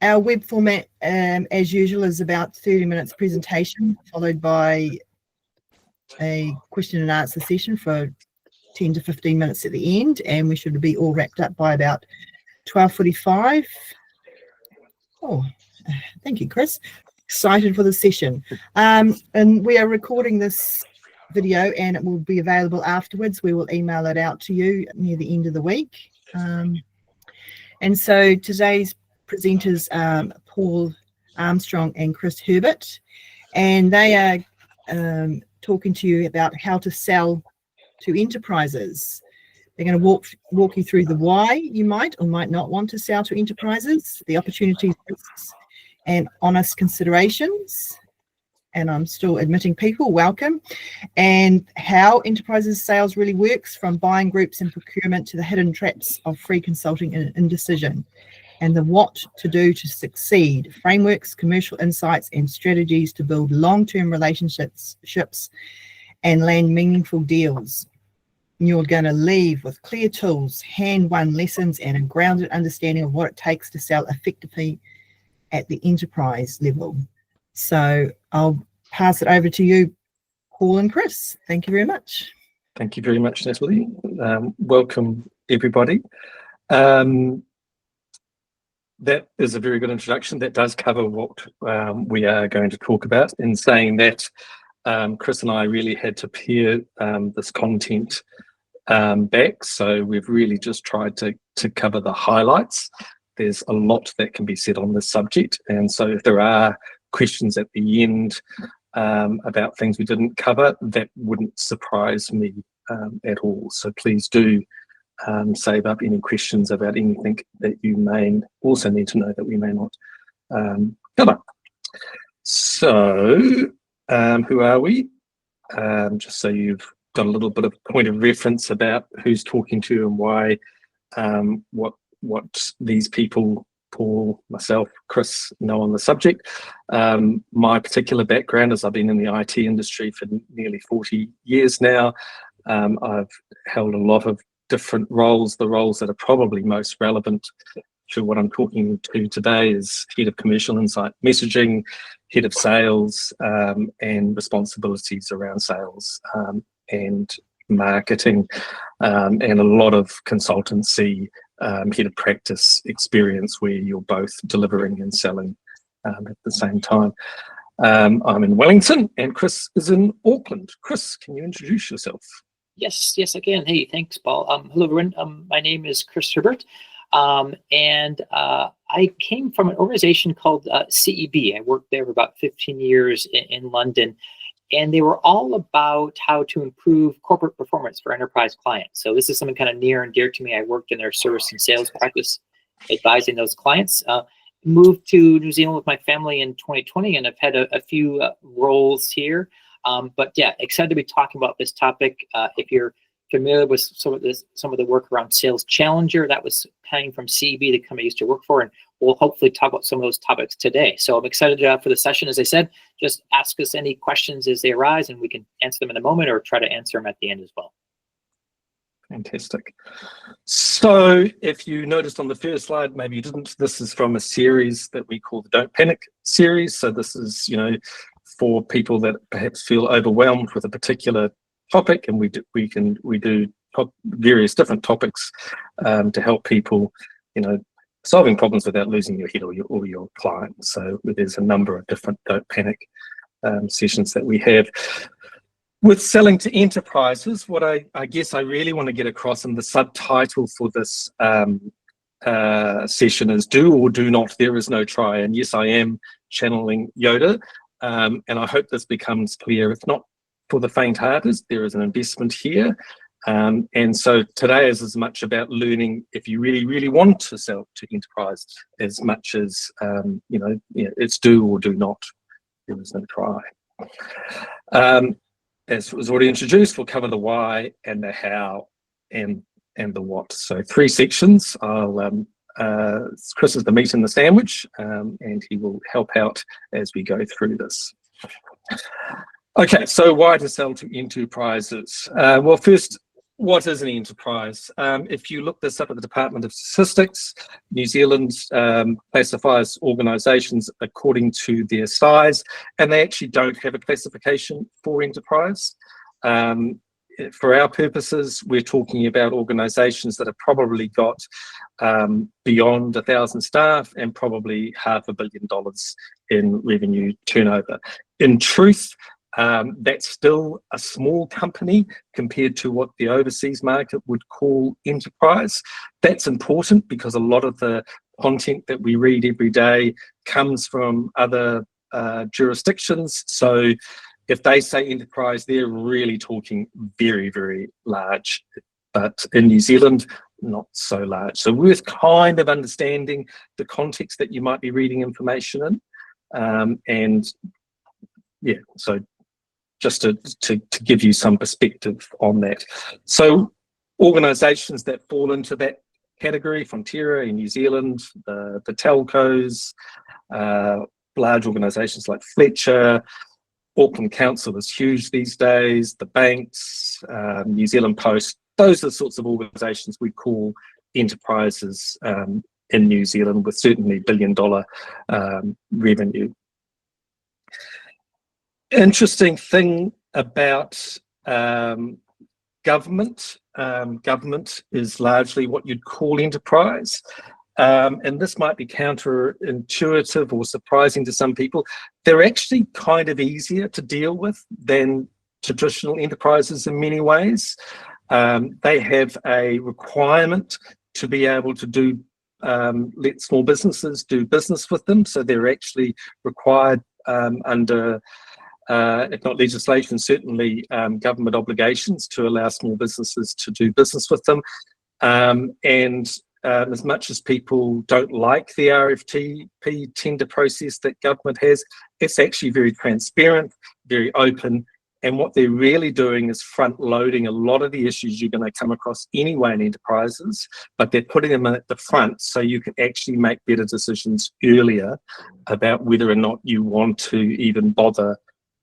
Our web format, as usual, is about 30 minutes presentation, followed by a question and answer session for 10 to 15 minutes at the end, and we should be all wrapped up by about 12:45. Oh, thank you, Chris. Excited for the session. And we are recording this video and it will be available afterwards. We will email it out to you near the end of the week. And so today's presenters are Paul Armstrong and Chris Herbert, and they are talking to you about how to sell to enterprises. They're going to walk you through the why you might or might not want to sell to enterprises, the opportunities, risks, and honest considerations. And I'm still admitting people, welcome. And how enterprises sales really works, from buying groups and procurement to the hidden traps of free consulting and indecision. And the what to do to succeed, frameworks, commercial insights, and strategies to build long-term relationships and land meaningful deals. You're going to leave with clear tools, hand-won lessons, and a grounded understanding of what it takes to sell effectively at the enterprise level. So I'll pass it over to you, Paul and Chris. Thank you very much. Thank you very much, Natalie. Welcome, everybody. That is a very good introduction. That does cover what we are going to talk about. In saying that, Chris and I really had to pare this content back, so we've really just tried to cover the highlights. There's a lot that can be said on this subject, and so if there are questions at the end about things we didn't cover, that wouldn't surprise me at all. So please do save up any questions about anything that you may also need to know that we may not cover. So who are we? Just so you've got a little bit of point of reference about who's talking to you and why, what these people, Paul, myself, Chris, know on the subject. My particular background is I've been in the IT industry for nearly 40 years now. I've held a lot of different roles. The roles that are probably most relevant to what I'm talking to today is Head of Commercial Insight Messaging, Head of Sales, and responsibilities around sales and marketing, and a lot of consultancy, head of practice experience where you're both delivering and selling at the same time. I'm in Wellington and Chris is in Auckland. Chris, can you introduce yourself? Yes, I can. Hey, thanks, Paul. Hello, everyone. My name is Chris Herbert, and I came from an organization called CEB. I worked there for about 15 years in London, and they were all about how to improve corporate performance for enterprise clients. So this is something kind of near and dear to me. I worked in their service and sales practice, advising those clients. Moved to New Zealand with my family in 2020, and I've had a few roles here. But yeah, excited to be talking about this topic. If you're familiar with some of the work around Sales Challenger, that was coming from CEB, the company I used to work for, and we'll hopefully talk about some of those topics today. So I'm excited for the session. As I said, just ask us any questions as they arise, and we can answer them in a moment or try to answer them at the end as well. Fantastic. So if you noticed on the first slide, maybe you didn't, this is from a series that we call the Don't Panic series. So this is, for people that perhaps feel overwhelmed with a particular topic, and we do various different topics to help people, solving problems without losing your head or your client. So there's a number of different Don't Panic sessions that we have. With selling to enterprises, what I guess I really want to get across, and the subtitle for this session is "Do or Do Not, There Is No Try." And yes, I am channeling Yoda, and I hope this becomes clear. It's not for the faint-hearted. There is an investment here, and so today is as much about learning if you really, really want to sell to enterprise as much as it's do or do not. There is no try. As was already introduced, we'll cover the why and the how and the what. So 3 sections. Chris is the meat and the sandwich, and he will help out as we go through this. Okay, so why to sell to enterprises? Well, first, what is an enterprise? If you look this up at the Department of Statistics, New Zealand classifies organisations according to their size, and they actually don't have a classification for enterprise. For our purposes, we're talking about organisations that have probably got beyond 1,000 staff and probably $500 million in revenue turnover. In truth, that's still a small company compared to what the overseas market would call enterprise. That's important because a lot of the content that we read every day comes from other jurisdictions. So if they say enterprise, they're really talking very, very large. But in New Zealand, not so large. So worth kind of understanding the context that you might be reading information in. And yeah, so just to give you some perspective on that. So organisations that fall into that category, Fonterra in New Zealand, the telcos, large organisations like Fletcher, Auckland Council is huge these days, the banks, New Zealand Post, those are the sorts of organisations we call enterprises in New Zealand with certainly billion-dollar revenue. Interesting thing about government. Government is largely what you'd call enterprise. And this might be counterintuitive or surprising to some people. They're actually kind of easier to deal with than traditional enterprises in many ways. They have a requirement to be able to do let small businesses do business with them. So they're actually required under if not legislation, certainly government obligations to allow small businesses to do business with them. As much as people don't like the RFP tender process that government has, it's actually very transparent, very open. And what they're really doing is front loading a lot of the issues you're going to come across anyway in enterprises, but they're putting them at the front so you can actually make better decisions earlier about whether or not you want to even bother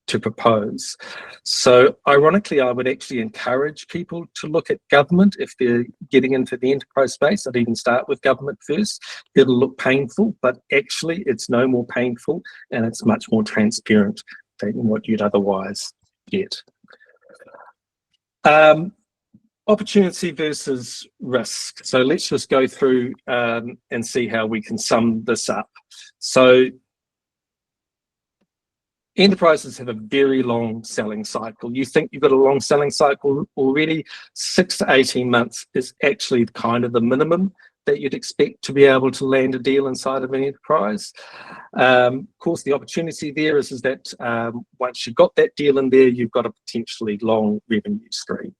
to propose. So ironically, I would actually encourage people to look at government if they're getting into the enterprise space. I'd even start with government first. It'll look painful, but actually it's no more painful and it's much more transparent than what you'd otherwise get. Opportunity versus risk. So let's just go through and see how we can sum this up. So enterprises have a very long selling cycle. You think you've got a long selling cycle already? 6 to 18 months is actually kind of the minimum that you'd expect to be able to land a deal inside of an enterprise. Of course, the opportunity there is that once you've got that deal in there, you've got a potentially long revenue stream.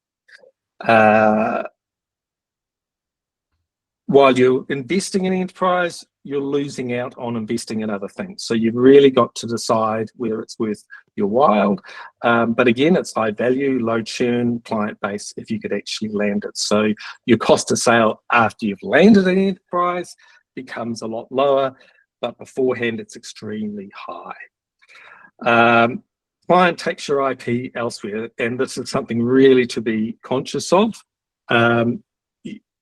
While you're investing in an enterprise, you're losing out on investing in other things. So you've really got to decide whether it's worth your while. But again, it's high value, low churn, client base if you could actually land it. So your cost of sale after you've landed an enterprise becomes a lot lower, but beforehand it's extremely high. Client takes your IP elsewhere, and this is something really to be conscious of.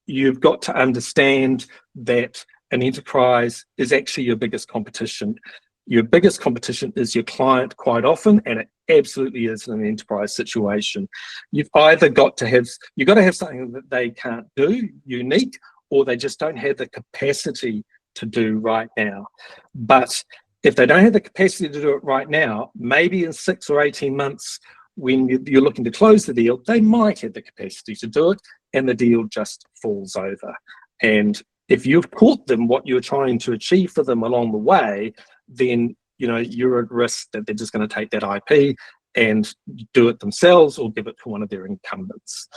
You've got to understand that an enterprise is actually your biggest competition. Your biggest competition is your client quite often, and it absolutely is in an enterprise situation. You've either got to have something that they can't do, unique, or they just don't have the capacity to do right now. But if they don't have the capacity to do it right now, maybe in 6 or 18 months, when you're looking to close the deal, they might have the capacity to do it, and the deal just falls over. And if you've taught them what you're trying to achieve for them along the way, then you're at risk that they're just going to take that IP and do it themselves or give it to one of their incumbents.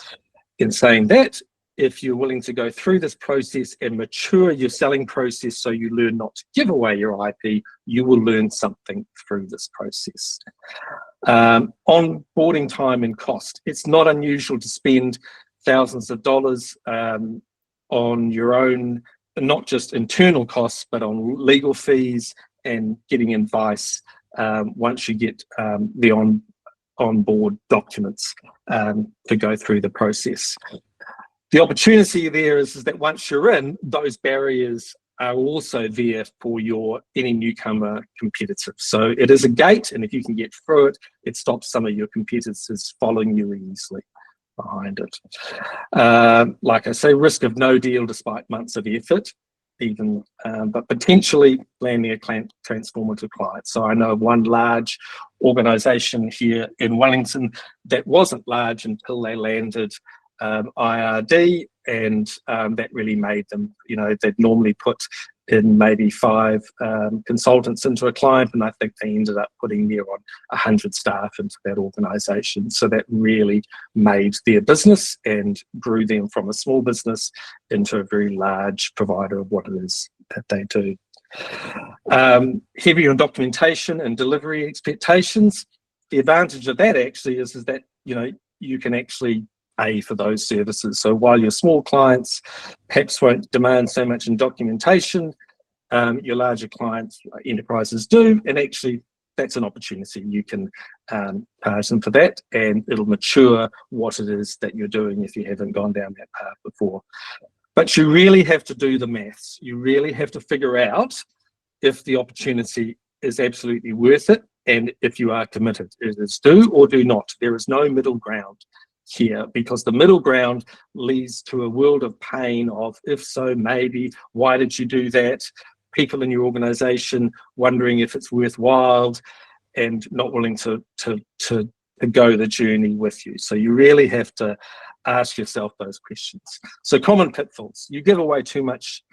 In saying that, if you're willing to go through this process and mature your selling process so you learn not to give away your IP, you will learn something through this process. Onboarding time and cost. It's not unusual to spend thousands of dollars on your own, not just internal costs, but on legal fees and getting advice once you get the on-board documents. to go through the process. The opportunity there is that once you're in, those barriers are also there for any newcomer competitors. So it is a gate, and if you can get through it, it stops some of your competitors following you easily behind it. Like I say, risk of no deal despite months of effort, even, but potentially landing a transformative client. So I know of one large organisation here in Wellington that wasn't large until they landed IRD, and that really made them, they'd normally put in maybe 5 consultants into a client, and I think they ended up putting near on 100 staff into that organisation. So that really made their business and grew them from a small business into a very large provider of what it is that they do. Heavy on documentation and delivery expectations. The advantage of that actually is that you can actually pay for those services. So while your small clients perhaps won't demand so much in documentation, your larger clients, enterprises do, and actually that's an opportunity. You can charge them for that, and it'll mature what it is that you're doing if you haven't gone down that path before. But you really have to do the maths. You really have to figure out if the opportunity is absolutely worth it, and if you are committed. It is do or do not. There is no middle ground here, because the middle ground leads to a world of pain of if so, maybe, why did you do that? People in your organization wondering if it's worthwhile and not willing to go the journey with you. So you really have to ask yourself those questions. So common pitfalls: you give away too much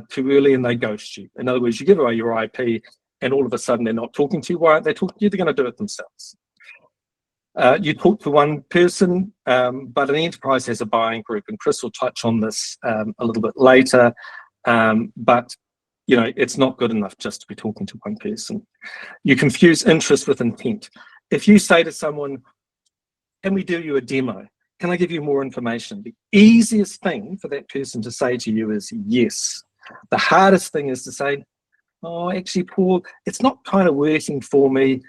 too early and they ghost you. In other words, you give away your IP and all of a sudden they're not talking to you. Why aren't they talking to you? They're going to do it themselves. You talk to one person, but an enterprise has a buying group, and Chris will touch on this a little bit later. But it's not good enough just to be talking to one person. You confuse interest with intent. If you say to someone, "Can we do you a demo? Can I give you more information?" The easiest thing for that person to say to you is yes. The hardest thing is to say, "Oh, actually, Paul, it's not kind of working for me.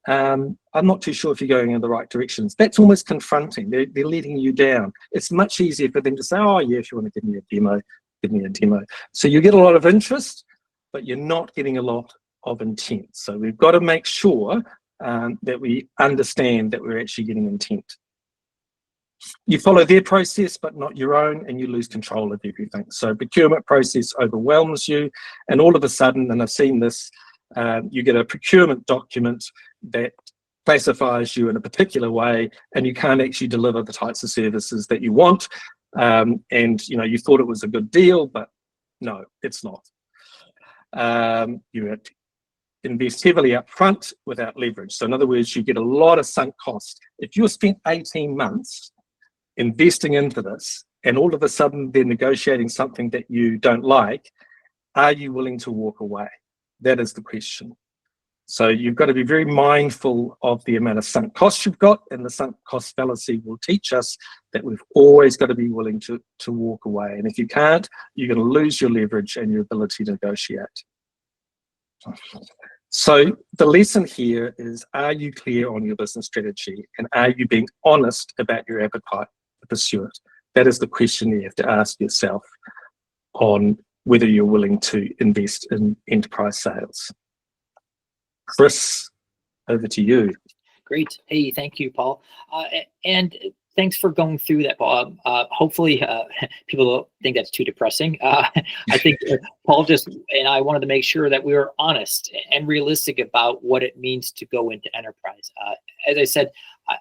I'm not too sure if you're going in the right directions." That's almost confronting. They're letting you down. It's much easier for them to say, "Oh, yeah, if you want to give me a demo, give me a demo." So you get a lot of interest, but you're not getting a lot of intent. So we've got to make sure that we understand that we're actually getting intent. You follow their process, but not your own, and you lose control of everything. So procurement process overwhelms you, and all of a sudden, and I've seen this, you get a procurement document that classifies you in a particular way, and you can't actually deliver the types of services that you want. And you thought it was a good deal, but no, it's not. You have to invest heavily up front without leverage. So in other words, you get a lot of sunk cost. If you're spent 18 months investing into this, and all of a sudden they're negotiating something that you don't like, are you willing to walk away? That is the question. So you've got to be very mindful of the amount of sunk costs you've got, and the sunk cost fallacy will teach us that we've always got to be willing to walk away. And if you can't, you're going to lose your leverage and your ability to negotiate. So the lesson here is, are you clear on your business strategy, and are you being honest about your appetite to pursue it? That is the question you have to ask yourself on whether you're willing to invest in enterprise sales. Chris, over to you. Great. Hey, thank you, Paul. And thanks for going through that, Paul. Hopefully, people don't think that's too depressing. I think Paul and I wanted to make sure that we were honest and realistic about what it means to go into enterprise. As I said,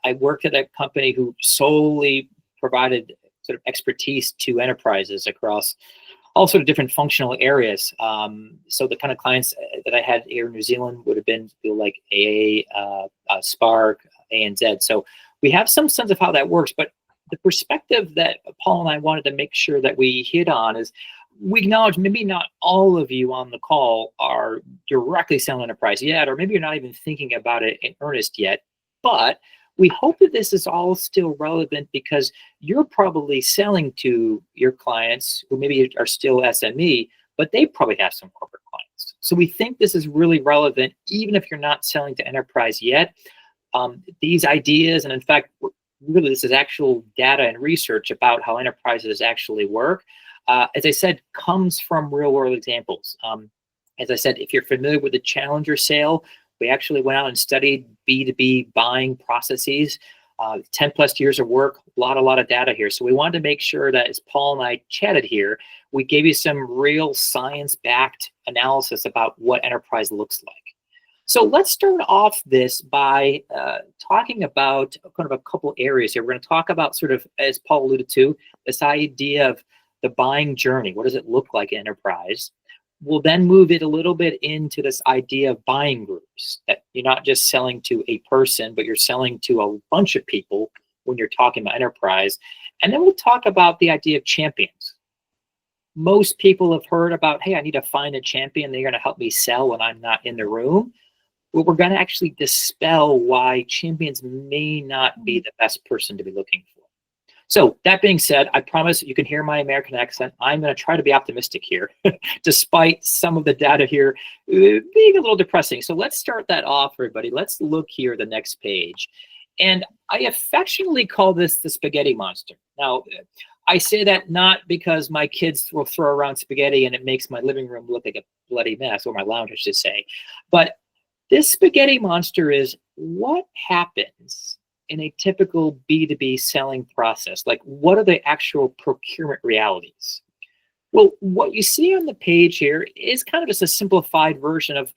I worked at a company who solely provided sort of expertise to enterprises across all sort of different functional areas. So the kind of clients that I had here in New Zealand would have been like AA, Spark, ANZ. So we have some sense of how that works, but the perspective that Paul and I wanted to make sure that we hit on is, we acknowledge maybe not all of you on the call are directly selling enterprise yet, or maybe you're not even thinking about it in earnest yet, but we hope that this is all still relevant because you're probably selling to your clients who maybe are still SME, but they probably have some corporate clients. So we think this is really relevant, even if you're not selling to enterprise yet. These ideas, and in fact, really this is actual data and research about how enterprises actually work, as I said, comes from real world examples. As I said, if you're familiar with the Challenger sale, we actually went out and studied B2B buying processes, 10 plus years of work, a lot of data here. So we wanted to make sure that as Paul and I chatted here, we gave you some real science-backed analysis about what enterprise looks like. So let's start off this by talking about kind of a couple areas here. We're going to talk about sort of, as Paul alluded to, this idea of the buying journey. What does it look like in enterprise? We'll then move it a little bit into this idea of buying groups, that you're not just selling to a person, but you're selling to a bunch of people when you're talking about enterprise. And then we'll talk about the idea of champions. Most people have heard about, hey, I need to find a champion. They're going to help me sell when I'm not in the room. Well, we're going to actually dispel why champions may not be the best person to be looking for. So that being said, I promise you can hear my American accent. I'm going to try to be optimistic here, despite some of the data here being a little depressing. So let's start that off, everybody. Let's look here at the next page. And I affectionately call this the spaghetti monster. Now, I say that not because my kids will throw around spaghetti and it makes my living room look like a bloody mess, or my lounge, I should say. But this spaghetti monster is what happens in a typical B2B selling process. Like, what are the actual procurement realities? Well, what you see on the page here is kind of just a simplified version of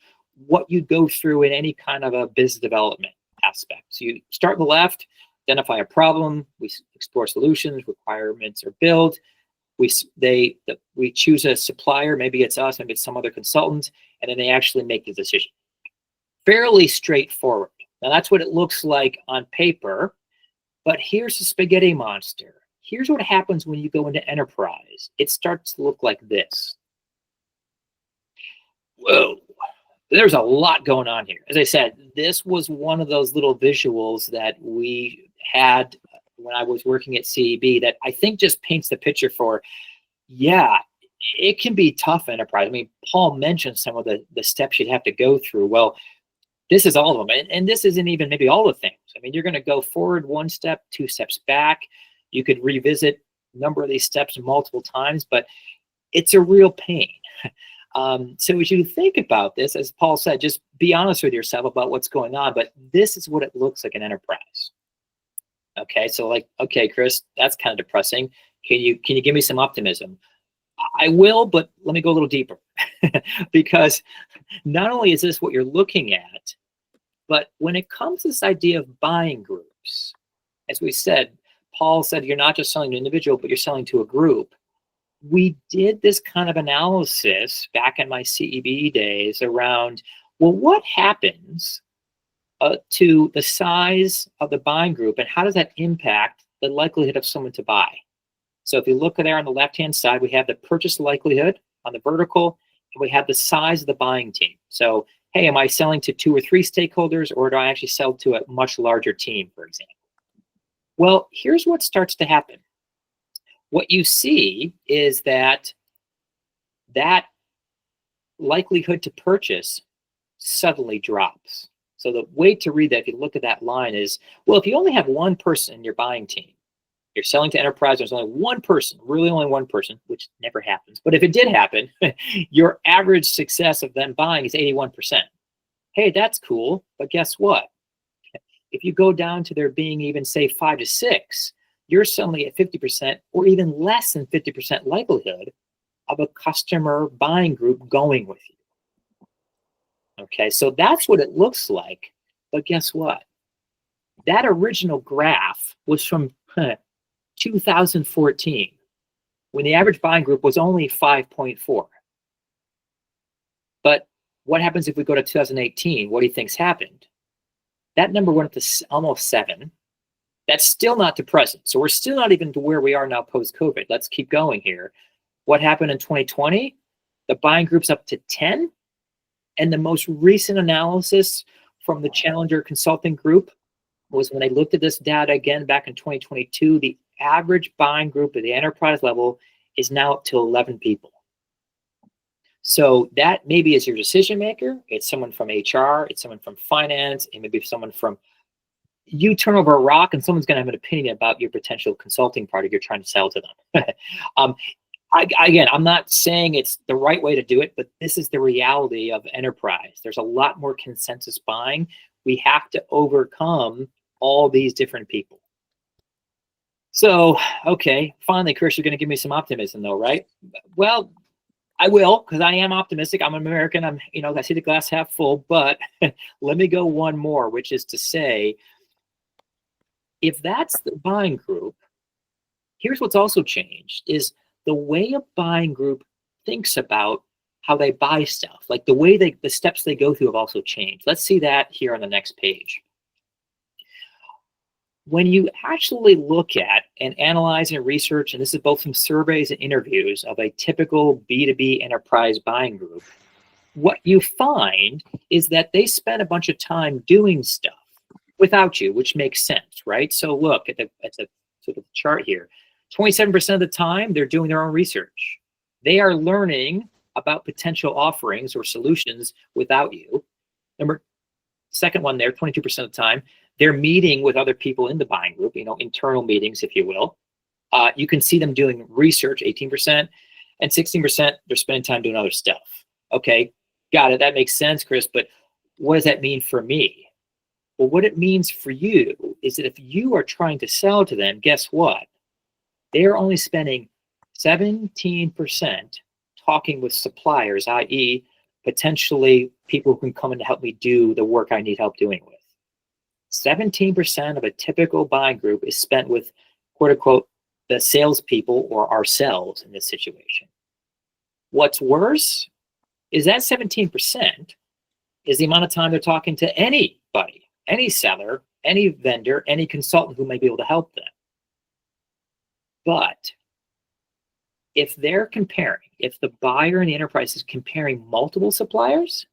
what you go through in any kind of a business development aspect. So you start on the left, identify a problem, we explore solutions, requirements are built, we choose a supplier, maybe it's us, maybe it's some other consultant, and then they actually make the decision. Fairly straightforward. Now that's what it looks like on paper, but here's the spaghetti monster. Here's what happens when you go into enterprise. It starts to look like this. Whoa, there's a lot going on here. As I said, this was one of those little visuals that we had when I was working at CEB that I think just paints the picture for, yeah, it can be tough enterprise. I mean, Paul mentioned some of the steps you'd have to go through. Well, this is all of them. And this isn't even maybe all the things. I mean, you're going to go forward one step, two steps back. You could revisit a number of these steps multiple times, but it's a real pain. So as you think about this, as Paul said, just be honest with yourself about what's going on. But this is what it looks like in enterprise. Okay, so like, okay, Chris, that's kind of depressing. Can you give me some optimism? I will, but let me go a little deeper. Because not only is this what you're looking at, but when it comes to this idea of buying groups, as we said, Paul said, you're not just selling to an individual, but you're selling to a group. We did this kind of analysis back in my CEB days around, well, what happens to the size of the buying group and how does that impact the likelihood of someone to buy? So if you look there on the left-hand side, we have the purchase likelihood on the vertical, and we have the size of the buying team. So, hey, am I selling to 2 or 3 stakeholders, or do I actually sell to a much larger team, for example? Well, here's what starts to happen. What you see is that likelihood to purchase suddenly drops. So the way to read that, if you look at that line, is, well, if you only have one person in your buying team, you're selling to enterprise, there's only one person, really only one person, which never happens. But if it did happen, your average success of them buying is 81%. Hey, that's cool, but guess what? If you go down to there being even, say, 5 to 6, you're suddenly at 50% or even less than 50% likelihood of a customer buying group going with you. Okay, so that's what it looks like. But guess what? That original graph was from 2014, when the average buying group was only 5.4. But what happens if we go to 2018? What do you think's happened? That number went up to almost 7. That's still not to present. So we're still not even to where we are now post-COVID. Let's keep going here. What happened in 2020? The buying group's up to 10. And the most recent analysis from the Challenger Consulting Group was when they looked at this data again back in 2022, the average buying group at the enterprise level is now up to 11 people. So that maybe is your decision maker. It's someone from HR, it's someone from finance, and maybe someone from you turn over a rock and someone's going to have an opinion about your potential consulting product you're trying to sell to them. Again, I'm not saying it's the right way to do it, but this is the reality of enterprise. There's a lot more consensus buying. We have to overcome all these different people. So, okay, finally, Chris, you're going to give me some optimism though, right? Well, I will, because I am optimistic. I'm an American. I see the glass half full, but let me go one more, which is to say, if that's the buying group, here's what's also changed is the way a buying group thinks about how they buy stuff, like the way the steps they go through have also changed. Let's see that here on the next page. When you actually look at and analyze and research, and this is both from surveys and interviews of a typical B2B enterprise buying group, what you find is that they spend a bunch of time doing stuff without you, which makes sense, right? So look at the sort of chart here. 27% of the time, they're doing their own research. They are learning about potential offerings or solutions without you. Number second one there, 22% of the time, they're meeting with other people in the buying group, internal meetings, if you will. You can see them doing research, 18%, and 16%, they're spending time doing other stuff. Okay, got it, that makes sense, Chris, but what does that mean for me? Well, what it means for you is that if you are trying to sell to them, guess what? They're only spending 17% talking with suppliers, i.e. potentially people who can come in to help me do the work I need help doing with. 17% of a typical buying group is spent with, quote unquote, the salespeople or ourselves in this situation. What's worse is that 17% is the amount of time they're talking to anybody, any seller, any vendor, any consultant who may be able to help them. But if they're comparing, if the buyer in the enterprise is comparing multiple suppliers,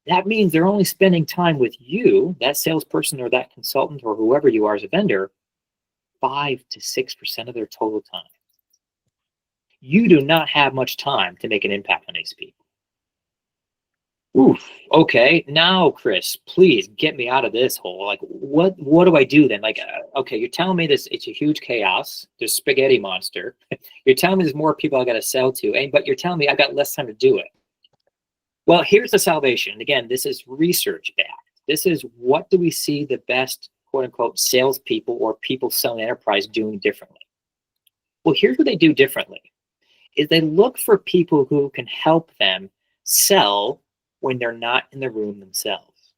that means they're only spending time with you, that salesperson or that consultant or whoever you are as a vendor, 5 to 6% of their total time. You do not have much time to make an impact on these people. Oof, okay, now Chris, please get me out of this hole. Like, what do I do then? Like, okay, you're telling me this, it's a huge chaos, there's spaghetti monster. You're telling me there's more people I gotta sell to, but you're telling me I got less time to do it. Well, here's the salvation. Again, this is research backed. This is what do we see the best, quote unquote, salespeople or people selling enterprise doing differently? Well, here's what they do differently, is they look for people who can help them sell when they're not in the room themselves.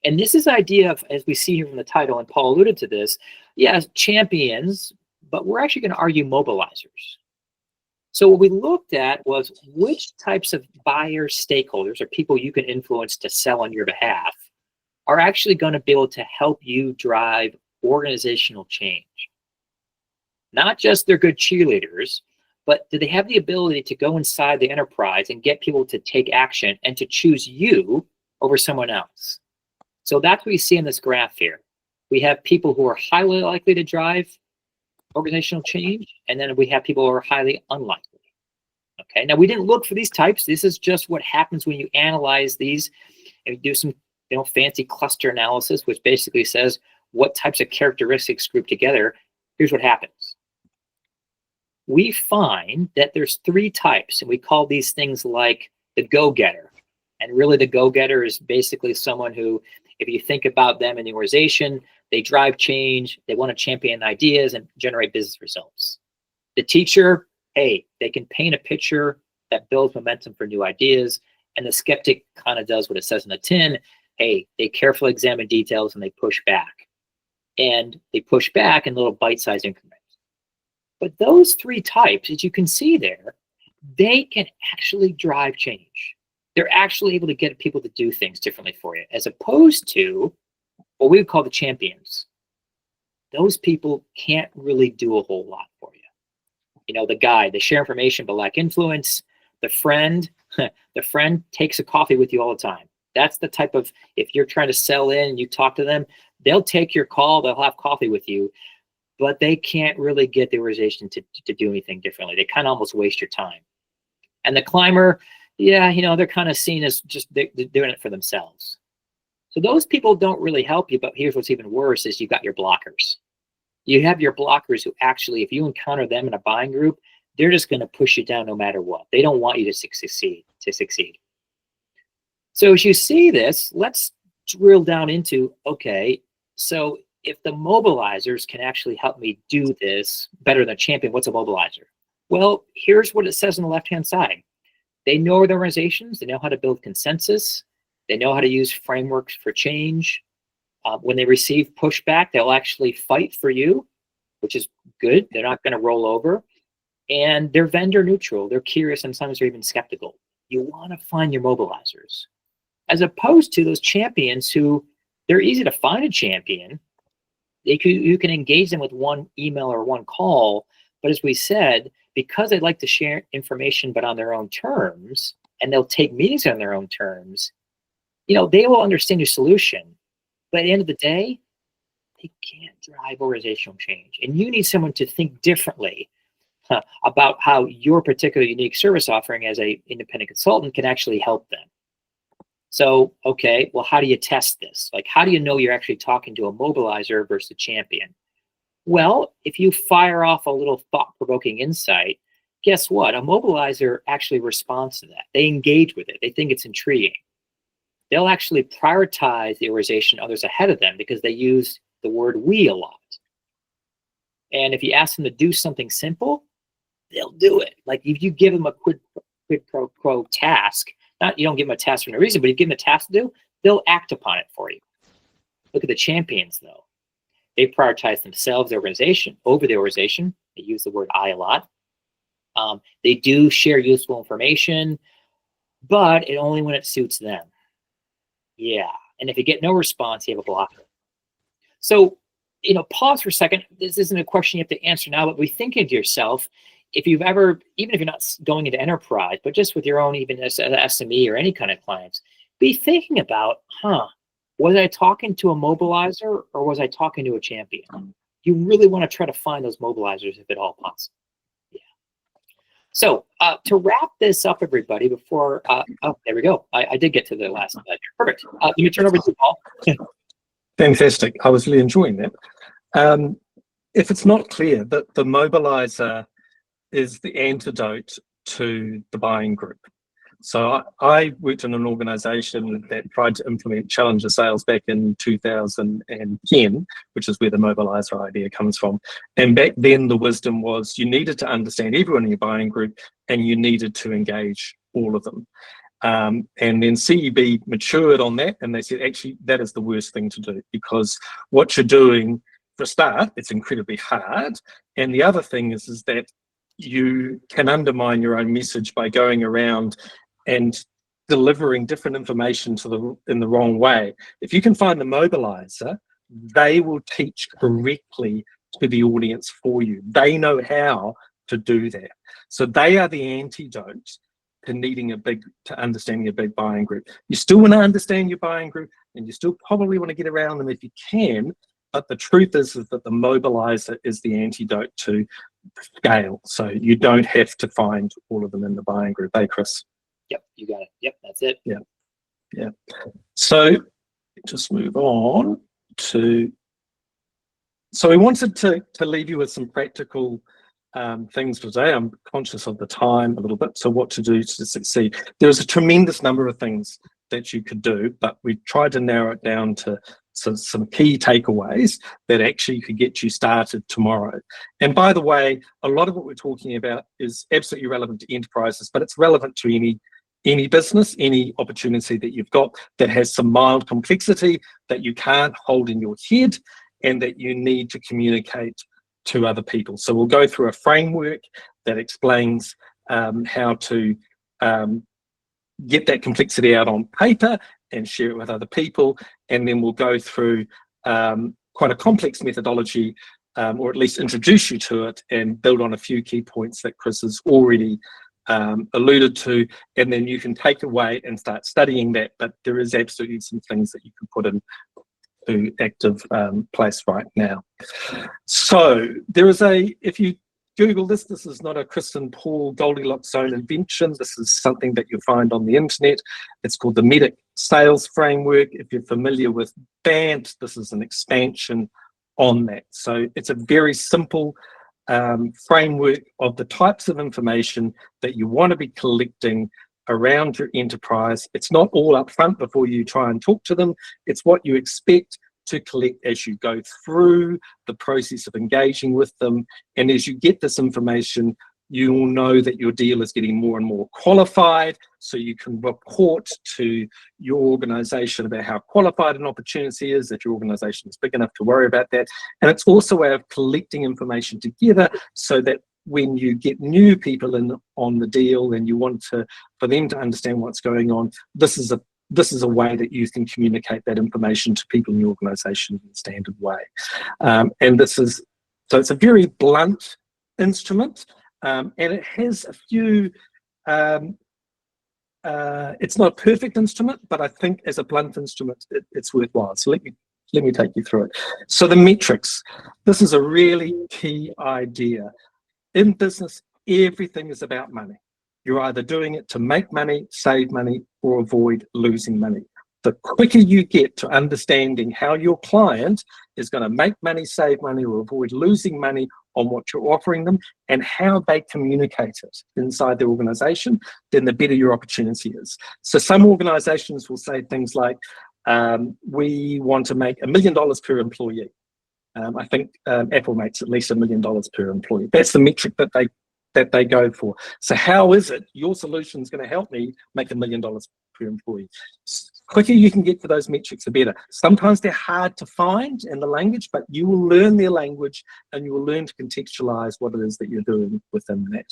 And this is the idea of, as we see here from the title, and Paul alluded to this, yes, champions, but we're actually going to argue mobilizers. So what we looked at was which types of buyer stakeholders or people you can influence to sell on your behalf are actually going to be able to help you drive organizational change. Not just they're good cheerleaders, but do they have the ability to go inside the enterprise and get people to take action and to choose you over someone else? So that's what we see in this graph here. We have people who are highly likely to drive organizational change, and then we have people who are highly unlikely. Okay, now we didn't look for these types. This is just what happens when you analyze these and do some fancy cluster analysis, which basically says what types of characteristics group together. Here's what happens. We find that there's 3 types, and we call these things like the go-getter. And really the go-getter is basically someone who, if you think about them in the organization, they drive change, they want to champion ideas and generate business results. The teacher, hey, they can paint a picture that builds momentum for new ideas. And the skeptic kind of does what it says in the tin. Hey, they carefully examine details and they push back. And they push back in little bite-sized increments. But those 3 types, as you can see there, they can actually drive change. They're actually able to get people to do things differently for you, as opposed to what we would call the champions. Those people can't really do a whole lot for you. The guy, they share information but lack influence. The friend, the friend takes a coffee with you all the time. That's the type of, if you're trying to sell in and you talk to them, they'll take your call, they'll have coffee with you, but they can't really get the organization to do anything differently. They kind of almost waste your time. And the climber, yeah, they're kind of seen as just they're doing it for themselves. So those people don't really help you, but here's what's even worse is you've got your blockers. You have your blockers who actually, if you encounter them in a buying group, they're just going to push you down no matter what. They don't want you to succeed. So as you see this, let's drill down into, okay, so if the mobilizers can actually help me do this better than a champion, what's a mobilizer? Well, here's what it says on the left-hand side. They know their organizations. They know how to build consensus. They know how to use frameworks for change. When they receive pushback, they'll actually fight for you, which is good. They're not going to roll over. And they're vendor neutral. They're curious, and sometimes they're even skeptical. You want to find your mobilizers, as opposed to those champions who, they're easy to find a champion. You can engage them with one email or one call. But as we said, because they like to share information, but on their own terms, and they'll take meetings on their own terms, they will understand your solution. But at the end of the day, they can't drive organizational change. And you need someone to think differently about how your particular unique service offering as an independent consultant can actually help them. So, okay, well, how do you test this? Like, how do you know you're actually talking to a mobilizer versus a champion? Well, if you fire off a little thought-provoking insight, guess what? A mobilizer actually responds to that. They engage with it. They think it's intriguing. They'll actually prioritize the organization, others ahead of them, because they use the word we a lot. And if you ask them to do something simple, they'll do it. Like if you give them a quid pro quo task, you don't give them a task for no reason, but you give them a task to do, they'll act upon it for you. Look at the champions, though. They prioritize themselves, the organization, over the organization. They use the word I a lot. They do share useful information, but only when it suits them. Yeah, and if you get no response, you have a blocker. So, pause for a second. This isn't a question you have to answer now, but be thinking to yourself, if you've ever, even if you're not going into enterprise, but just with your own, even as an SME or any kind of clients, be thinking about, was I talking to a mobilizer or was I talking to a champion? You really want to try to find those mobilizers if at all possible. Yeah. So to wrap this up, everybody, before, there we go. I did get to the last slide. Perfect. Let me turn over to Paul. Fantastic. I was really enjoying that. If it's not clear that the mobilizer is the antidote to the buying group. So I worked in an organization that tried to implement Challenger sales back in 2010, which is where the mobilizer idea comes from. And back then the wisdom was you needed to understand everyone in your buying group and you needed to engage all of them. And then CEB matured on that and they said, actually, that is the worst thing to do, because what you're doing, for a start, it's incredibly hard. And the other thing is that you can undermine your own message by going around and delivering different information in the wrong way. If you can find the mobilizer, they will teach correctly to the audience for you. They know how to do that. So they are the antidote to understanding a big buying group. You still want to understand your buying group, and you still probably want to get around them if you can, but the truth is that the mobilizer is the antidote to scale. So you don't have to find all of them in the buying group. Hey, Chris? Yep, you got it. Yep, that's it. Yeah. So just move on to, so we wanted to leave you with some practical things for today. I'm conscious of the time a little bit, so what to do to succeed. There's a tremendous number of things that you could do, but we tried to narrow it down to some key takeaways that actually could get you started tomorrow. And by the way, a lot of what we're talking about is absolutely relevant to enterprises, but it's relevant to any business, any opportunity that you've got that has some mild complexity that you can't hold in your head and that you need to communicate to other people. So we'll go through a framework that explains how to get that complexity out on paper and share it with other people. And then we'll go through quite a complex methodology, or at least introduce you to it and build on a few key points that Chris has already alluded to. And then you can take away and start studying that. But there is absolutely some things that you can put in to active place right now. So there is if you Google this. This is not a Chris and Paul Goldilocks zone invention. This is something that you'll find on the internet. It's called the MEDDIC Sales Framework. If you're familiar with BANT, this is an expansion on that. So it's a very simple framework of the types of information that you want to be collecting around your enterprise. It's not all up front before you try and talk to them. It's what you expect to collect as you go through the process of engaging with them. And as you get this information, you will know that your deal is getting more and more qualified, so you can report to your organization about how qualified an opportunity is, if your organization is big enough to worry about that. And it's also a way of collecting information together so that when you get new people in on the deal and you want for them to understand what's going on, this is a way that you can communicate that information to people in your organization in a standard way. And so it's a very blunt instrument. And it has a few, it's not a perfect instrument, but I think as a blunt instrument, it's worthwhile. So let me take you through it. So the metrics, this is a really key idea. In business, everything is about money. You're either doing it to make money, save money, or avoid losing money. The quicker you get to understanding how your client is going to make money, save money, or avoid losing money on what you're offering them and how they communicate it inside their organization, then the better your opportunity is. So some organizations will say things like, we want to make $1 million per employee. I think Apple makes at least $1 million per employee. That's the metric that they go for. So how is it your solution is going to help me make $1 million per employee? Quicker you can get to those metrics, the better. Sometimes they're hard to find in the language, but you will learn their language and you will learn to contextualize what it is that you're doing within that.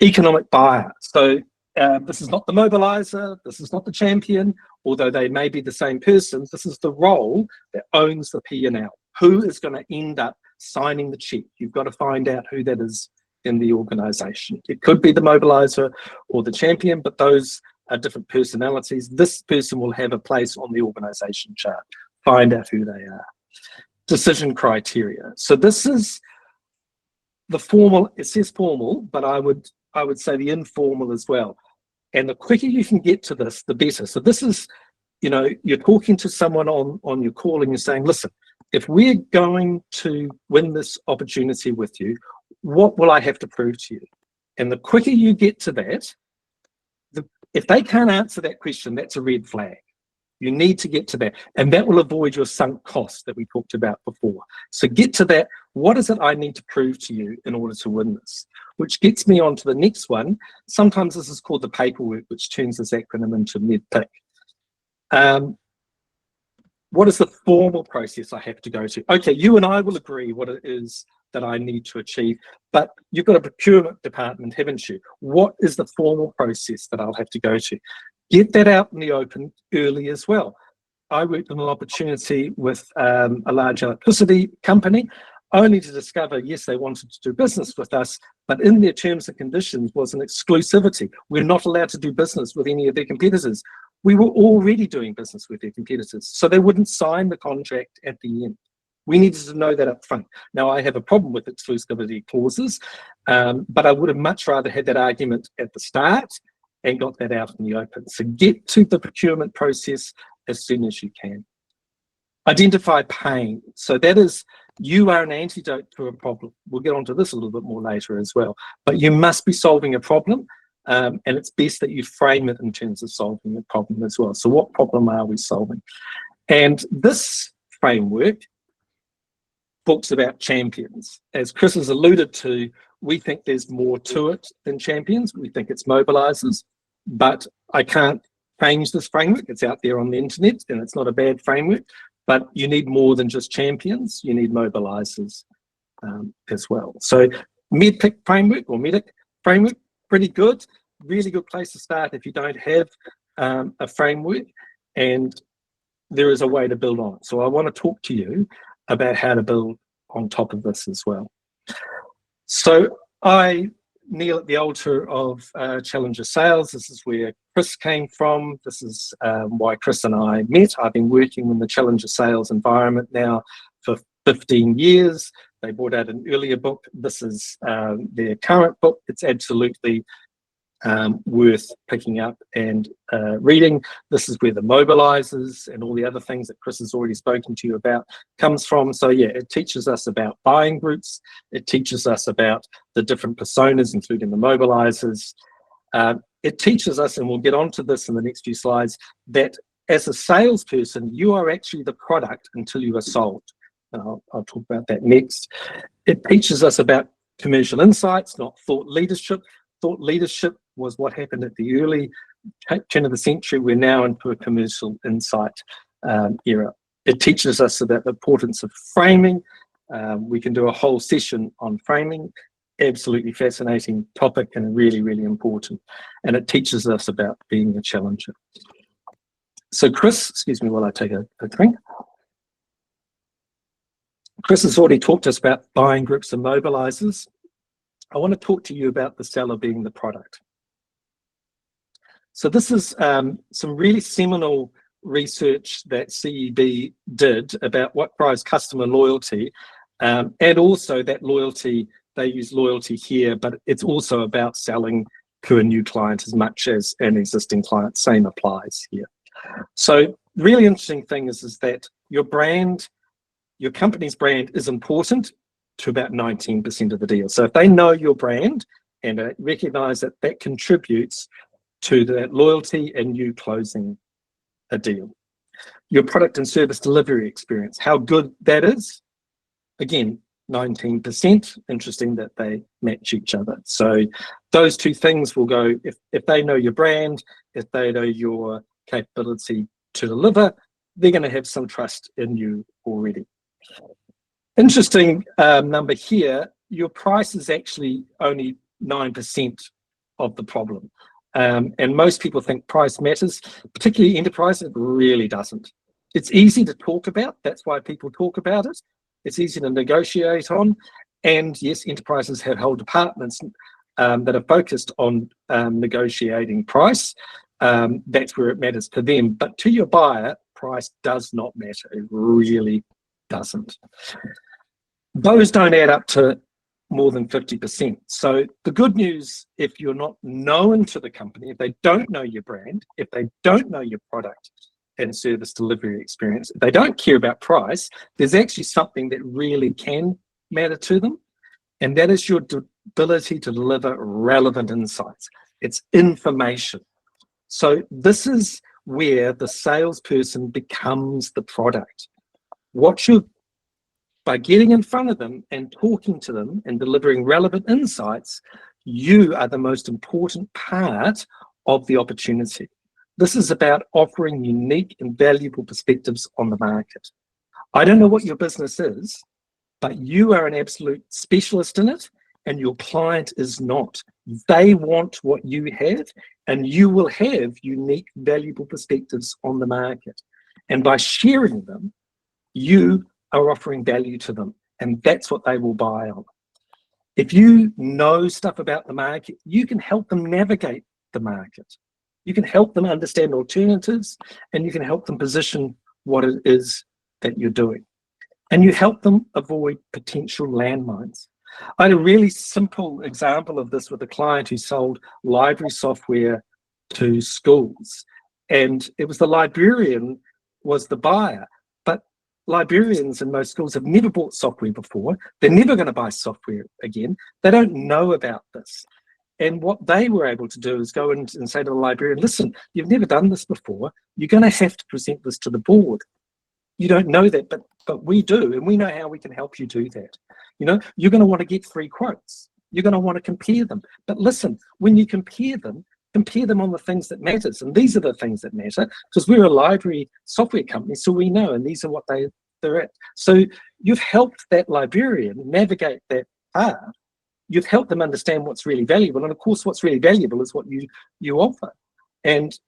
Economic buyer. So this is not the mobilizer, this is not the champion, although they may be the same person. This is the role that owns the P&L. Who is going to end up signing the check? You've got to find out who that is in the organization. It could be the mobilizer or the champion, but those are different personalities. This person will have a place on the organization chart. Find out who they are. Decision criteria. So this is the formal, it says formal, but I would say the informal as well. And the quicker you can get to this, the better. So this is, you're talking to someone on your call and you're saying, listen, if we're going to win this opportunity with you, what will I have to prove to you? And the quicker you get to that, if they can't answer that question, that's a red flag. You need to get to that. And that will avoid your sunk costs that we talked about before. So get to that. What is it I need to prove to you in order to win this? Which gets me on to the next one. Sometimes this is called the paperwork, which turns this acronym into MEDDIC. What is the formal process I have to go to? Okay, you and I will agree what it is that I need to achieve, but you've got a procurement department, haven't you? What is the formal process that I'll have to go to? Get that out in the open early as well. I worked on an opportunity with a large electricity company, only to discover, yes, they wanted to do business with us, but in their terms and conditions was an exclusivity. We're not allowed to do business with any of their competitors. We were already doing business with their competitors, so they wouldn't sign the contract at the end. We needed to know that up front. Now, I have a problem with exclusivity clauses, but I would have much rather had that argument at the start and got that out in the open. So get to the procurement process as soon as you can. Identify pain. So that is, you are an antidote to a problem. We'll get onto this a little bit more later as well. But you must be solving a problem, and it's best that you frame it in terms of solving a problem as well. So what problem are we solving? And this framework talks about champions. As Chris has alluded to, we think there's more to it than champions. We think it's mobilizers, but I can't change this framework. It's out there on the internet and it's not a bad framework, but you need more than just champions. You need mobilizers as well. So MEDDIC framework or MEDDIC framework, pretty good, really good place to start if you don't have a framework, and there is a way to build on it. So I want to talk to you about how to build on top of this as well. So I kneel at the altar of Challenger Sales. This is where Chris came from. This is why Chris and I met. I've been working in the Challenger Sales environment now for 15 years. They brought out an earlier book. This is their current book. It's absolutely worth picking up and reading. This is where the mobilizers and all the other things that Chris has already spoken to you about comes from. So yeah, it teaches us about buying groups. It teaches us about the different personas, including the mobilizers. It teaches us, and we'll get onto this in the next few slides, that as a salesperson, you are actually the product until you are sold. And I'll talk about that next. It teaches us about commercial insights, not thought leadership. Thought leadership was what happened at the early turn of the century. We're now into a commercial insight era. It teaches us about the importance of framing. We can do a whole session on framing. Absolutely fascinating topic and really, really important. And it teaches us about being a challenger. So Chris, excuse me while I take a drink. Chris has already talked to us about buying groups and mobilizers. I want to talk to you about the seller being the product. So this is some really seminal research that CEB did about what drives customer loyalty, and also that loyalty, they use loyalty here, but it's also about selling to a new client as much as an existing client. Same applies here. So the really interesting thing is that your brand, your company's brand is important to about 19% of the deal. So if they know your brand and recognize that that contributes to the loyalty and you closing a deal. Your product and service delivery experience, how good that is, again, 19%. Interesting that they match each other. So those two things will go, if they know your brand, if they know your capability to deliver, they're going to have some trust in you already. Interesting number here, your price is actually only 9% of the problem. And most people think price matters, particularly enterprise. It really doesn't. It's easy to talk about. That's why people talk about it. It's easy to negotiate on. And yes, enterprises have whole departments that are focused on negotiating price. That's where it matters to them. But to your buyer, price does not matter. It really doesn't. Those don't add up to more than 50%. So the good news, if you're not known to the company, if they don't know your brand, if they don't know your product and service delivery experience, if they don't care about price, there's actually something that really can matter to them. And that is your ability to deliver relevant insights. It's information. So this is where the salesperson becomes the product. By getting in front of them and talking to them and delivering relevant insights, you are the most important part of the opportunity. This is about offering unique and valuable perspectives on the market. I don't know what your business is, but you are an absolute specialist in it, and your client is not. They want what you have, and you will have unique, valuable perspectives on the market. And by sharing them, you are offering value to them, and that's what they will buy on. If you know stuff about the market, you can help them navigate the market. You can help them understand alternatives, and you can help them position what it is that you're doing. And you help them avoid potential landmines. I had a really simple example of this with a client who sold library software to schools, and it was the librarian was the buyer. Librarians in most schools have never bought software before. They're never going to buy software again. They don't know about this. And what they were able to do is go in and say to the librarian, listen, you've never done this before. You're going to have to present this to the board. You don't know that, but we do, and we know how we can help you do that. You know, you're going to want to get free quotes. You're going to want to compare them. But listen, when you compare them on the things that matters. And these are the things that matter, because we're a library software company, so we know, and these are what they're at. So you've helped that librarian navigate that path. You've helped them understand what's really valuable. And of course, what's really valuable is what you offer. And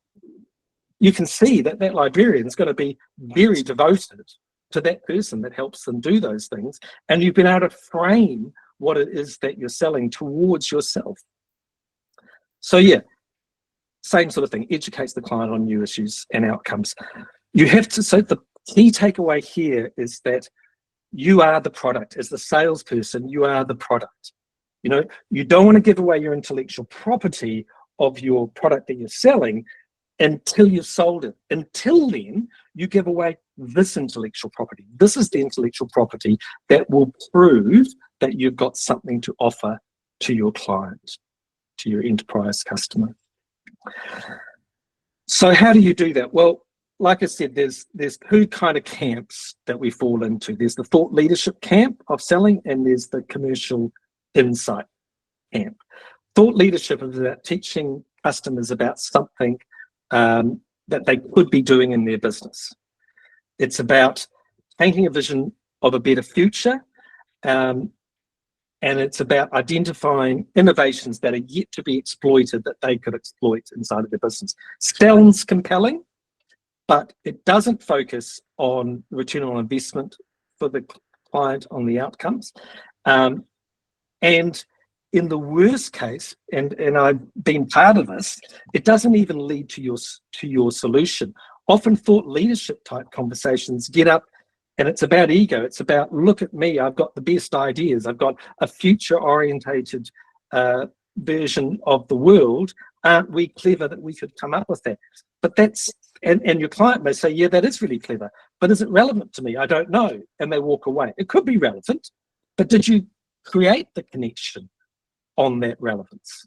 you can see that that librarian is going to be very devoted to that person that helps them do those things. And you've been able to frame what it is that you're selling towards yourself. So yeah, same sort of thing, educates the client on new issues and outcomes. You have to, so the key takeaway here is that you are the product. As the salesperson, you are the product. You know, you don't want to give away your intellectual property of your product that you're selling until you've sold it. Until then, you give away this intellectual property. This is the intellectual property that will prove that you've got something to offer to your client, to your enterprise customer. So how do you do that? Well, like I said, there's two kind of camps that we fall into. There's the thought leadership camp of selling, and there's the commercial insight camp. Thought leadership is about teaching customers about something that they could be doing in their business. It's about painting a vision of a better future, and it's about identifying innovations that are yet to be exploited that they could exploit inside of their business. Sounds compelling, but it doesn't focus on return on investment for the client, on the outcomes. And in the worst case, and I've been part of this, it doesn't even lead to your solution. Often thought leadership type conversations get up and it's about ego. It's about, look at me, I've got the best ideas. I've got a future orientated version of the world. Aren't we clever that we could come up with that? But that's, and your client may say, yeah, that is really clever, but is it relevant to me? I don't know. And they walk away. It could be relevant, but did you create the connection on that relevance?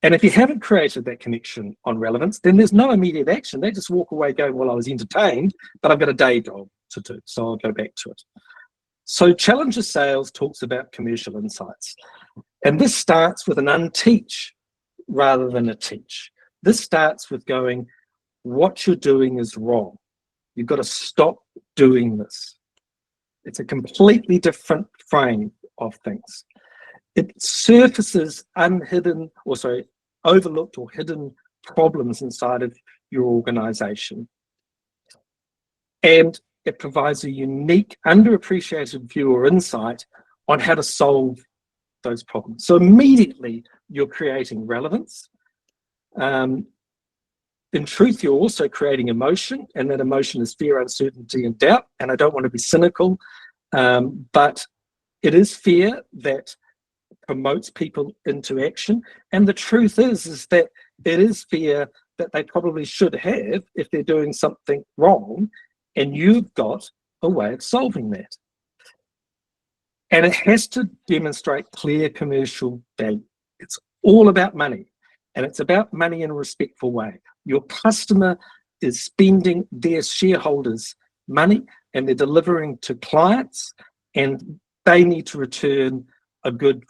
And if you haven't created that connection on relevance, then there's no immediate action. They just walk away going, well, I was entertained, but I've got a day job to do, so I'll go back to it. So Challenger Sales talks about commercial insights. And this starts with an unteach rather than a teach. This starts with going, what you're doing is wrong. You've got to stop doing this. It's a completely different frame of things. It surfaces overlooked or hidden problems inside of your organization. And it provides a unique, underappreciated view or insight on how to solve those problems. So immediately you're creating relevance. In truth, you're also creating emotion, and that emotion is fear, uncertainty, and doubt. And I don't want to be cynical, but it is fear that promotes people into action. And the truth is that it is fear that they probably should have if they're doing something wrong, and you've got a way of solving that. And it has to demonstrate clear commercial value. It's all about money, and it's about money in a respectful way. Your customer is spending their shareholders' money, and they're delivering to clients, and they need to return a good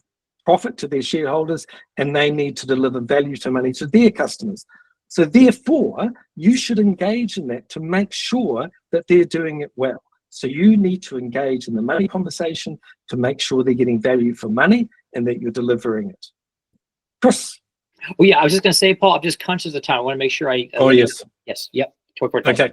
profit to their shareholders, and they need to deliver value to money to their customers. So therefore, you should engage in that to make sure that they're doing it well. So you need to engage in the money conversation to make sure they're getting value for money and that you're delivering it. Chris? Well, yeah, I was just going to say, Paul, I'm just conscious of time. I want to make sure I... yes. Yes, yep. Okay.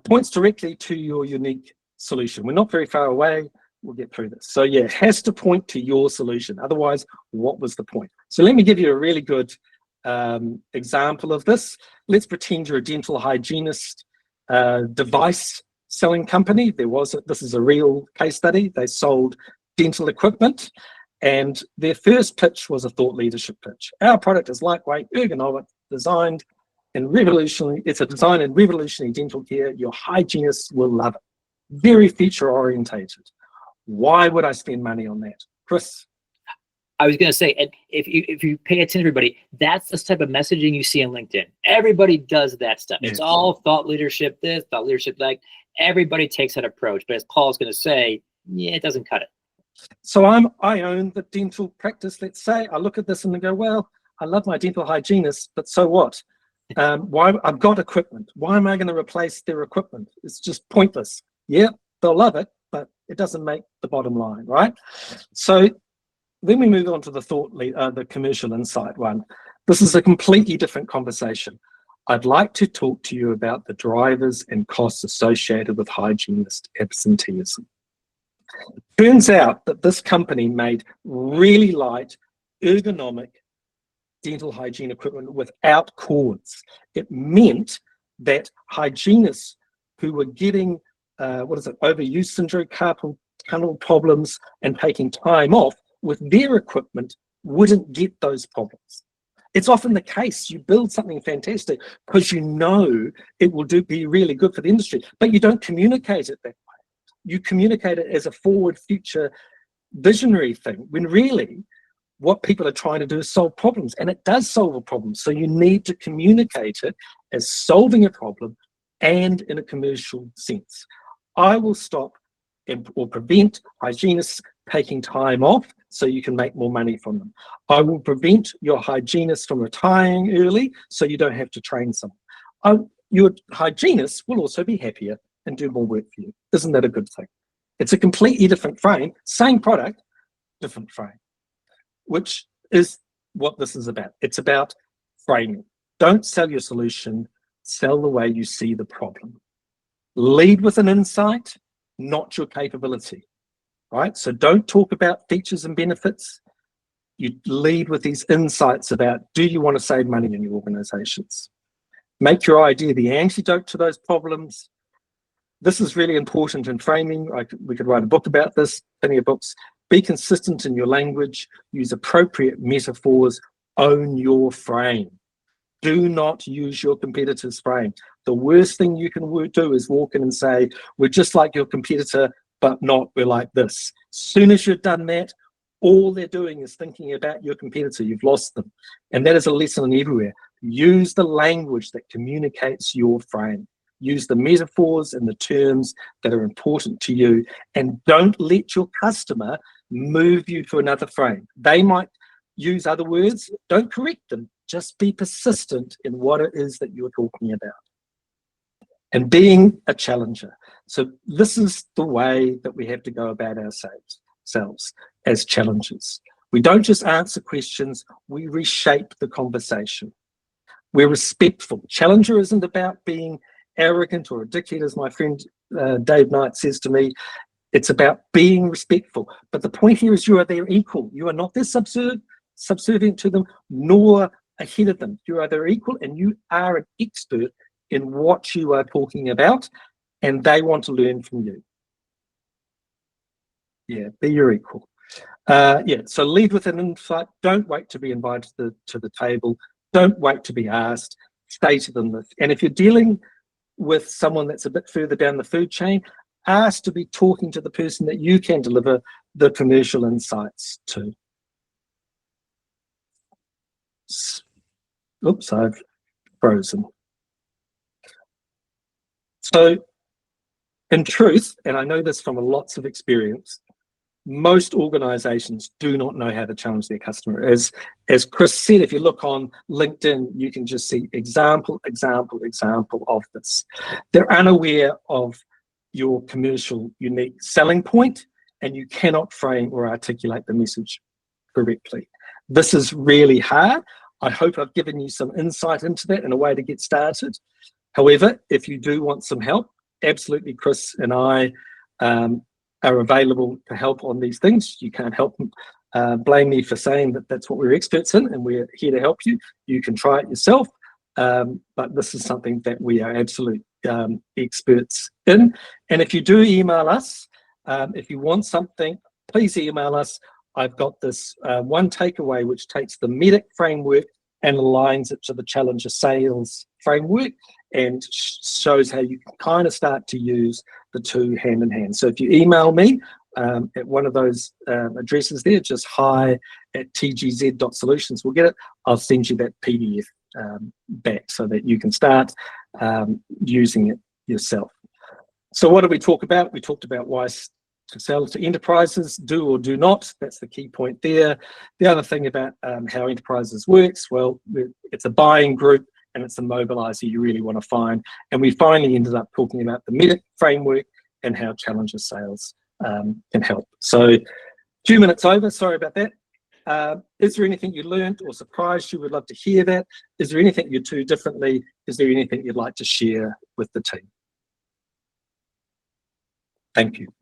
Points directly to your unique solution. We're not very far away. We'll get through this. So yeah, it has to point to your solution. Otherwise, what was the point? So let me give you a really good example of this. Let's pretend you're a dental hygienist device selling company. This is a real case study. They sold dental equipment, and their first pitch was a thought leadership pitch. Our product is lightweight, ergonomic, designed and revolutionary. It's a design and revolutionary dental care. Your hygienists will love it. Very future orientated. Why would I spend money on that? Chris? I was going to say, and if you pay attention, everybody, that's the type of messaging you see on LinkedIn. Everybody does that stuff. It's all thought leadership this, thought leadership that. Everybody takes that approach. But as Paul's going to say, yeah, it doesn't cut it. So I own the dental practice, let's say. I look at this and I go, well, I love my dental hygienist, but so what? Why? I've got equipment. Why am I going to replace their equipment? It's just pointless. Yeah, they'll love it, but it doesn't make the bottom line, right? So then we move on to the commercial insight one. This is a completely different conversation. I'd like to talk to you about the drivers and costs associated with hygienist absenteeism. Turns out that this company made really light, ergonomic dental hygiene equipment without cords. It meant that hygienists who were getting, overuse syndrome, carpal tunnel problems, and taking time off with their equipment wouldn't get those problems. It's often the case. You build something fantastic because you know it will be really good for the industry, but you don't communicate it that way. You communicate it as a forward future visionary thing, when really what people are trying to do is solve problems, and it does solve a problem. So you need to communicate it as solving a problem and in a commercial sense. I will stop or prevent hygienists taking time off so you can make more money from them. I will prevent your hygienist from retiring early so you don't have to train someone. Your hygienist will also be happier and do more work for you. Isn't that a good thing? It's a completely different frame, same product, different frame, which is what this is about. It's about framing. Don't sell your solution, sell the way you see the problem. Lead with an insight, not your capability, right? So don't talk about features and benefits. You lead with these insights about, do you want to save money in your organizations? Make your idea the antidote to those problems. This is really important in framing. We could write a book about this, plenty of books. Be consistent in your language, use appropriate metaphors, own your frame. Do not use your competitor's frame. The worst thing you can do is walk in and say, we're just like your competitor, but not, we're like this. As soon as you've done that, all they're doing is thinking about your competitor. You've lost them. And that is a lesson everywhere. Use the language that communicates your frame. Use the metaphors and the terms that are important to you, and don't let your customer move you to another frame. They might use other words. Don't correct them. Just be persistent in what it is that you're talking about. And being a challenger. So this is the way that we have to go about ourselves as challengers. We don't just answer questions, we reshape the conversation. We're respectful. Challenger isn't about being arrogant or a dickhead, as my friend Dave Knight says to me. It's about being respectful. But the point here is you are their equal. You are not their subservient to them, nor ahead of them. You are their equal, and you are an expert in what you are talking about, and they want to learn from you. Yeah, be your equal. So lead with an insight. Don't wait to be invited to the table. Don't wait to be asked. Say to them. And if you're dealing with someone that's a bit further down the food chain, ask to be talking to the person that you can deliver the commercial insights to. Oops, I've frozen. So in truth, and I know this from lots of experience, most organizations do not know how to challenge their customer. As Chris said, if you look on LinkedIn, you can just see example of this. They're unaware of your commercial unique selling point, and you cannot frame or articulate the message correctly. This is really hard. I hope I've given you some insight into that and a way to get started. However, if you do want some help, absolutely, Chris and I are available to help on these things. You can't help blame me for saying that that's what we're experts in, and we're here to help you. You can try it yourself, but this is something that we are absolute experts in. And if you do email us, if you want something, please email us. I've got this one takeaway which takes the MEDDIC framework and aligns it to the Challenger Sales framework and shows how you can kind of start to use the two hand in hand. So if you email me at one of those addresses there, just hi@tgz.solutions, we'll get it. I'll send you that PDF back so that you can start using it yourself. So what did we talk about? We talked about why to sell to enterprises, do or do not. That's the key point there. The other thing about how enterprises works, well, it's a buying group and it's a mobilizer you really want to find. And we finally ended up talking about the MEDDIC framework and how Challenger Sales can help. So a few minutes over, sorry about that. Is there anything you learned or surprised you? Would love to hear that. Is there anything you do differently? Is there anything you'd like to share with the team? Thank you.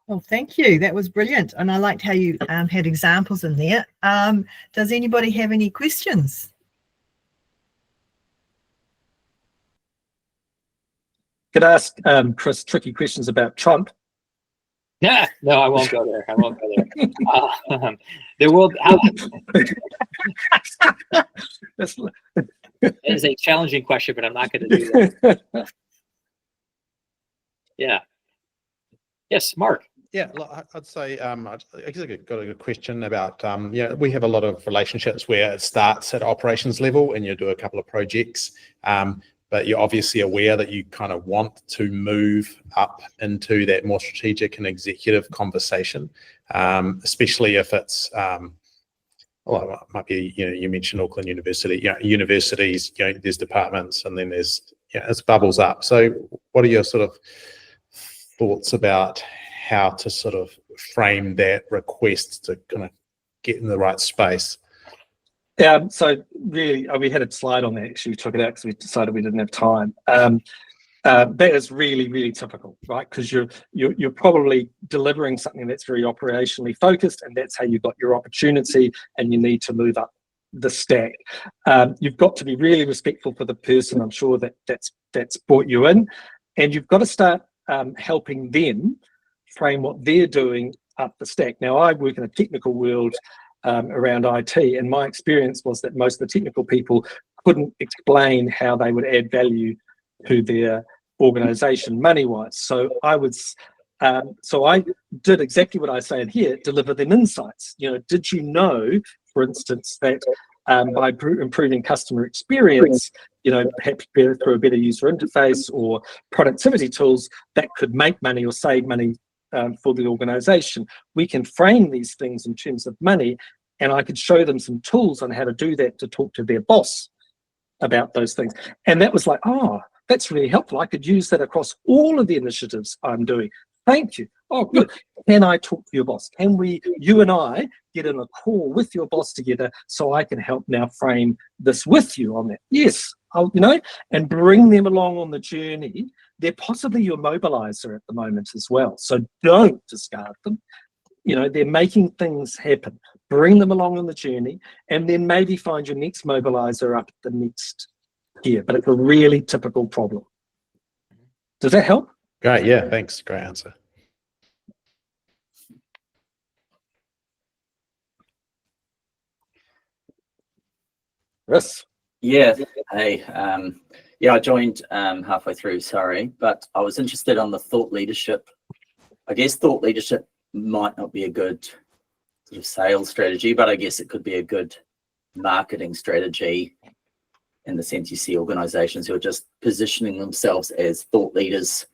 Well, thank you. That was brilliant. And I liked how you had examples in there. Does anybody have any questions? could ask Chris tricky questions about Trump. Yeah, no, I won't go there. I won't go there. There will. That is a challenging question, but I'm not going to do that. Yeah. Yes, Mark. Yeah, look, I'd say I guess I got a good question about yeah, we have a lot of relationships where it starts at operations level and you do a couple of projects, but you're obviously aware that you kind of want to move up into that more strategic and executive conversation, especially if it's well, it might be, you know, you mentioned Auckland University, you know, universities, you know, there's departments and then there's, you know, it's bubbles up. So what are your sort of thoughts about how to sort of frame that request to kind of get in the right space? Yeah, so really, we had a slide on that. Actually, we took it out because we decided we didn't have time. That is really, really typical, right? Because you're probably delivering something that's very operationally focused, and that's how you got your opportunity, and you need to move up the stack. You've got to be really respectful for the person, I'm sure, that's brought you in, and you've got to start helping them frame what they're doing up the stack. Now, I work in a technical world around IT, and my experience was that most of the technical people couldn't explain how they would add value to their organization money-wise. So I did exactly what I say in here, deliver them insights. You know, did you know, for instance, that by improving customer experience, you know, perhaps through a better user interface or productivity tools, that could make money or save money for the organization. We can frame these things in terms of money, and I could show them some tools on how to do that to talk to their boss about those things. And that was like, oh, that's really helpful. I could use that across all of the initiatives I'm doing. Thank you. Oh, good. Can I talk to your boss? Can you and I get in a call with your boss together so I can help now frame this with you on that? Yes, you know, and bring them along on the journey. They're possibly your mobilizer at the moment as well. So don't discard them. You know, they're making things happen. Bring them along on the journey, and then maybe find your next mobilizer up the next year. But it's a really typical problem. Does that help? Great, yeah, thanks. Great answer. Yes. Yeah. Hey. Yeah, I joined halfway through. Sorry, but I was interested on the thought leadership. I guess thought leadership might not be a good sort of sales strategy, but I guess it could be a good marketing strategy in the sense you see organizations who are just positioning themselves as thought leaders,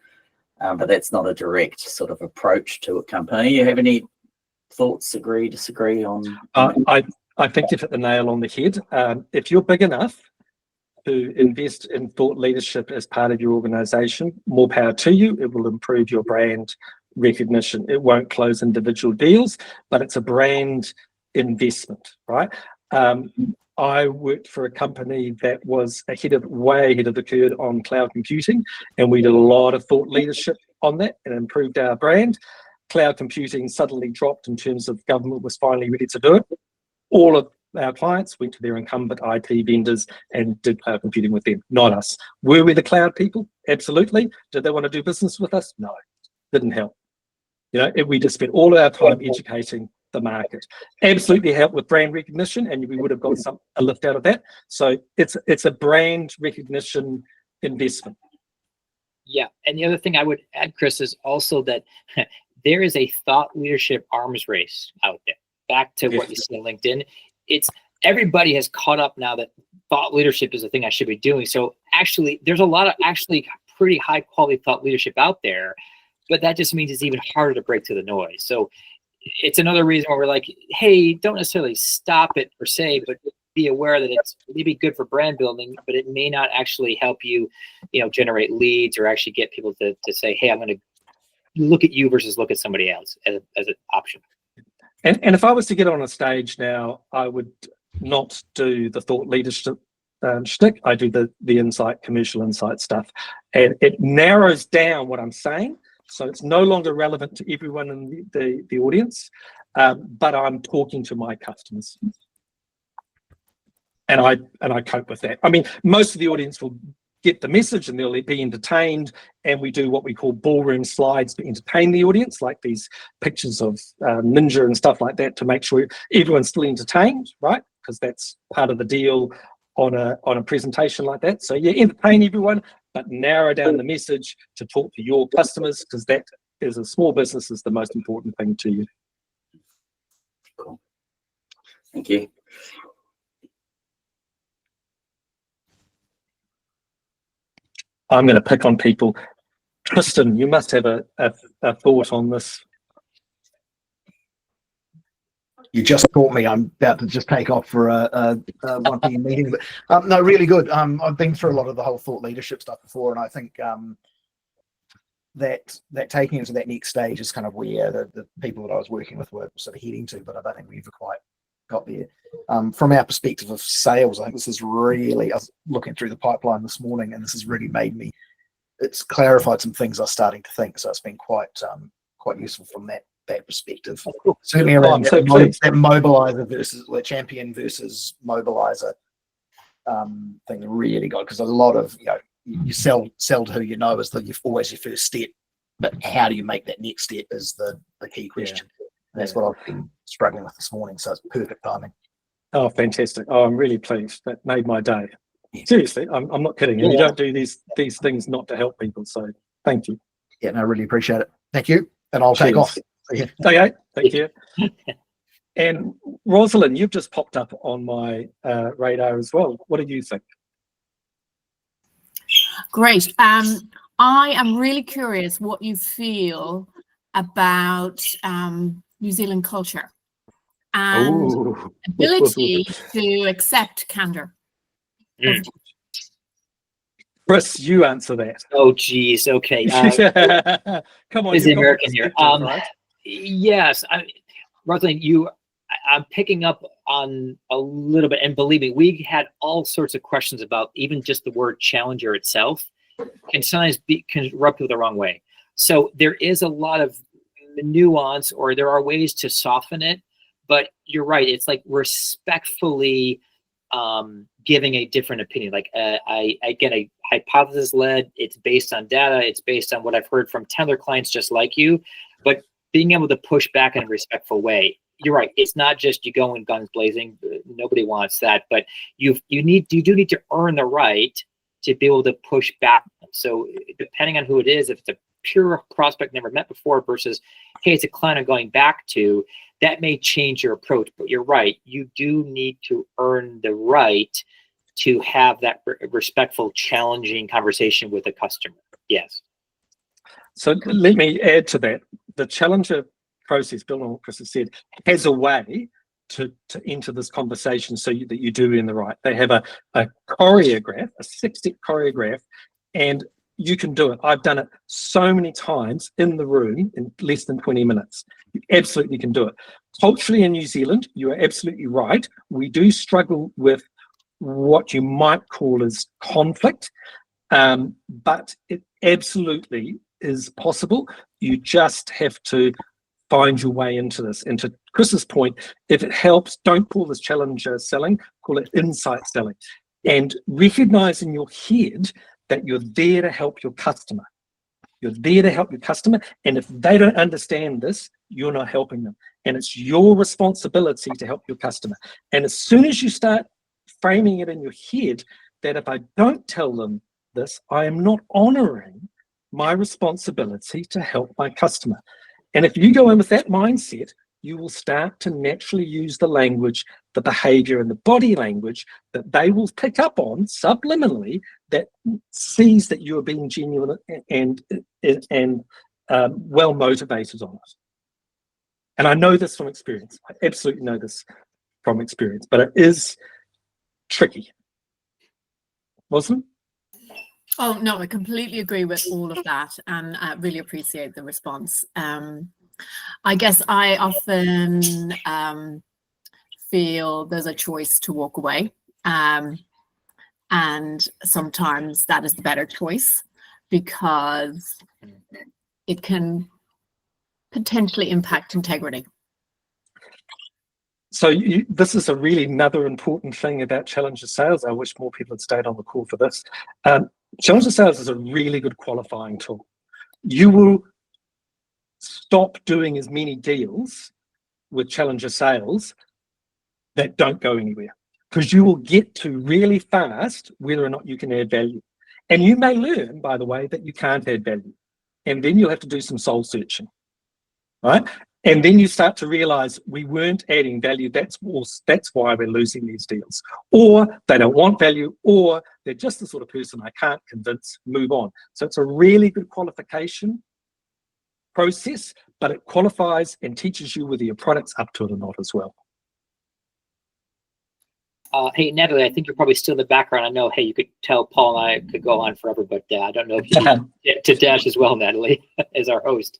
but that's not a direct sort of approach to a company. You have any thoughts, agree, disagree on? I think you've hit the nail on the head. If you're big enough to invest in thought leadership as part of your organization, more power to you. It will improve your brand recognition. It won't close individual deals, but it's a brand investment, right? I worked for a company that was way ahead of the curve on cloud computing, and we did a lot of thought leadership on that and improved our brand. Cloud computing suddenly dropped in terms of government was finally ready to do it. All of our clients went to their incumbent IT vendors and did cloud computing with them, not us. Were we the cloud people? Absolutely. Did they want to do business with us? No, didn't help. You know, we just spent all of our time educating the market. Absolutely helped with brand recognition, and we would have got a lift out of that. So it's a brand recognition investment. Yeah, and the other thing I would add, Chris, is also that there is a thought leadership arms race out there. Back to what you see on LinkedIn, it's everybody has caught up now that thought leadership is the thing I should be doing. So actually, there's a lot of pretty high quality thought leadership out there, but that just means it's even harder to break through the noise. So it's another reason why we're like, hey, don't necessarily stop it per se, but be aware that it's maybe good for brand building, but it may not actually help you, generate leads or actually get people to say, hey, I'm going to look at you versus look at somebody else as an option. And if I was to get on a stage now, I would not do the thought leadership shtick. I do the insight, commercial insight stuff. And it narrows down what I'm saying. So it's no longer relevant to everyone in the audience, but I'm talking to my customers. And I cope with that. I mean, most of the audience will get the message and they'll be entertained. And we do what we call ballroom slides to entertain the audience, like these pictures of Ninja and stuff like that, to make sure everyone's still entertained, right? Because that's part of the deal on a presentation like that. So yeah, entertain everyone, but narrow down the message to talk to your customers, because that, as a small business, is the most important thing to you. Cool. Thank you. I'm going to pick on people. Tristan, you must have a thought on this. You just caught me. I'm about to just take off for a 1 p.m. meeting. But no, really good. I've been through a lot of the whole thought leadership stuff before, and I think that taking it to that next stage is kind of where the people that I was working with were sort of heading to, but I don't think we ever quite got there. From our perspective of sales, I think this is really, I was looking through the pipeline this morning, and this has really made me, it's clarified some things I was starting to think, so it's been quite useful from that perspective. Certainly around that mobilizer versus the champion versus mobilizer thing really got, because a lot of, you sell to who you know is always your first step, but how do you make that next step is the key question. Yeah. And that's what I've been struggling with this morning, so it's perfect timing. Oh, fantastic. Oh, I'm really pleased. That made my day. Yeah. Seriously, I'm not kidding. And you don't do these things not to help people, so thank you. Yeah, no, I really appreciate it. Thank you, and I'll take off. Okay, thank you. And Rosalind, you've just popped up on my radar as well. What do you think? Great. I am really curious what you feel about New Zealand culture and ability to accept candor. Chris, you answer that. Oh, geez. Okay. Come on. Is the American here? Right? Yes. Rosalind, I'm picking up on a little bit, and believe me, we had all sorts of questions about even just the word challenger itself can sometimes can rub people the wrong way. So there is a lot of nuance, or there are ways to soften it, but you're right. It's like respectfully giving a different opinion. Like I hypothesis led, it's based on data, it's based on what I've heard from 10 other clients just like you, but being able to push back in a respectful way. You're right. It's not just you go in guns blazing. Nobody wants that, but you do need to earn the right to be able to push back. So depending on who it is, if it's a pure prospect never met before versus, hey, it's a client I'm going back to, that may change your approach. But you're right. You do need to earn the right to have that respectful, challenging conversation with a customer. Yes. So let me add to that. The challenger process, Bill and what Chris has said, has a way to enter this conversation so that you do in the right. They have a choreograph, a 6-step choreograph, and you can do it. I've done it so many times in the room in less than 20 minutes. You absolutely can do it. Culturally in New Zealand, you are absolutely right. We do struggle with what you might call as conflict, but it absolutely is possible. You just have to find your way into this. And to Chris's point, if it helps, don't call this challenger selling, call it insight selling. And recognize in your head that you're there to help your customer. You're there to help your customer. And if they don't understand this, you're not helping them. And it's your responsibility to help your customer. And as soon as you start framing it in your head that if I don't tell them this, I am not honoring my responsibility to help my customer. And if you go in with that mindset, you will start to naturally use the language, the behavior, and the body language that they will pick up on subliminally that sees that you are being genuine and well motivated on it. And I know this from experience. I absolutely know this from experience, but it is tricky. Wasn't it? Oh, no, I completely agree with all of that, and I really appreciate the response. I guess I often feel there's a choice to walk away, and sometimes that is the better choice because it can potentially impact integrity. So this is a really another important thing about challenger sales. I wish more people had stayed on the call for this. Challenger sales is a really good qualifying tool. You will stop doing as many deals with challenger sales that don't go anywhere, because you will get to really fast whether or not you can add value. And you may learn, by the way, that you can't add value. And then you'll have to do some soul searching, right? And then you start to realize we weren't adding value. That's why we're losing these deals. Or they don't want value, or they're just the sort of person I can't convince, move on. So it's a really good qualification process, but it qualifies and teaches you whether your product's up to it or not as well. Hey, Natalie, I think you're probably still in the background. I know, hey, you could tell Paul and I could go on forever, but I don't know if you need to dash as well, Natalie, as our host.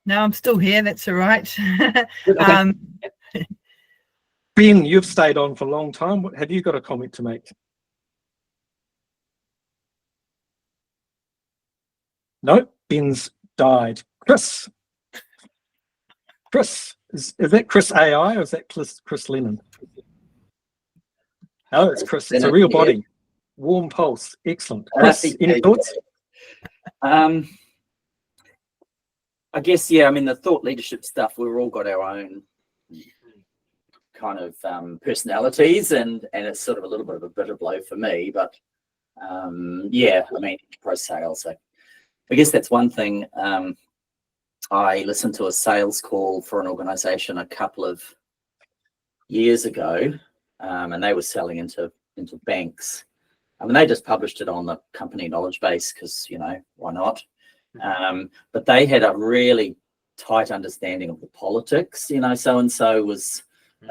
No, I'm still here. That's all right. Okay. Ben, you've stayed on for a long time. Have you got a comment to make? No, Ben's died. Chris, is that Chris AI or is that Chris Lennon? No, it's Chris. It's a real body. Warm pulse. Excellent. Chris, any thoughts? I guess, yeah, I mean, the thought leadership stuff, we've all got our own kind of personalities, and it's sort of a little bit of a bitter blow for me, but yeah, I mean, enterprise sales, I guess that's one thing. I listened to a sales call for an organization a couple of years ago, and they were selling into banks. I mean, they just published it on the company knowledge base because, you know, why not? But they had a really tight understanding of the politics. You know, so-and-so was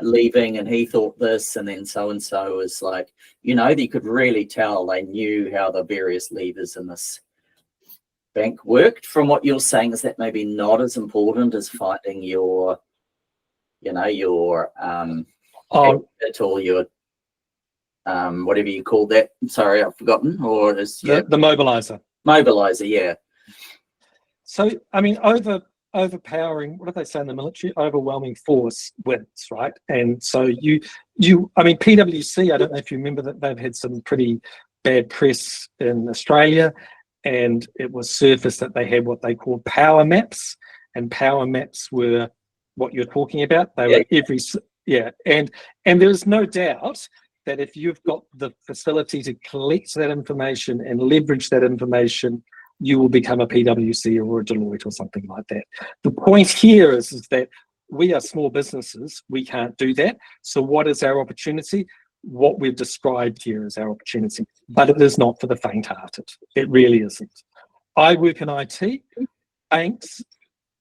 leaving and he thought this, and then so-and-so was like, you know, you could really tell they knew how the various levers in this bank worked. From what you're saying, is that maybe not as important as finding your, you know, your or your whatever you call that. Sorry, I've forgotten. Or is the mobilizer. Mobilizer, yeah. So I mean, overpowering, what do they say in the military? Overwhelming force wins, right? And so you I mean, PwC, I don't know if you remember that they've had some pretty bad press in Australia, and it was surfaced that they had what they called power maps, and power maps were what you're talking about. They were and there's no doubt that if you've got the facility to collect that information and leverage that information, you will become a PwC or a Deloitte or something like that. The point here is that we are small businesses. We can't do that. So what is our opportunity? What we've described here is our opportunity, but it is not for the faint-hearted. It really isn't. I work in IT. Banks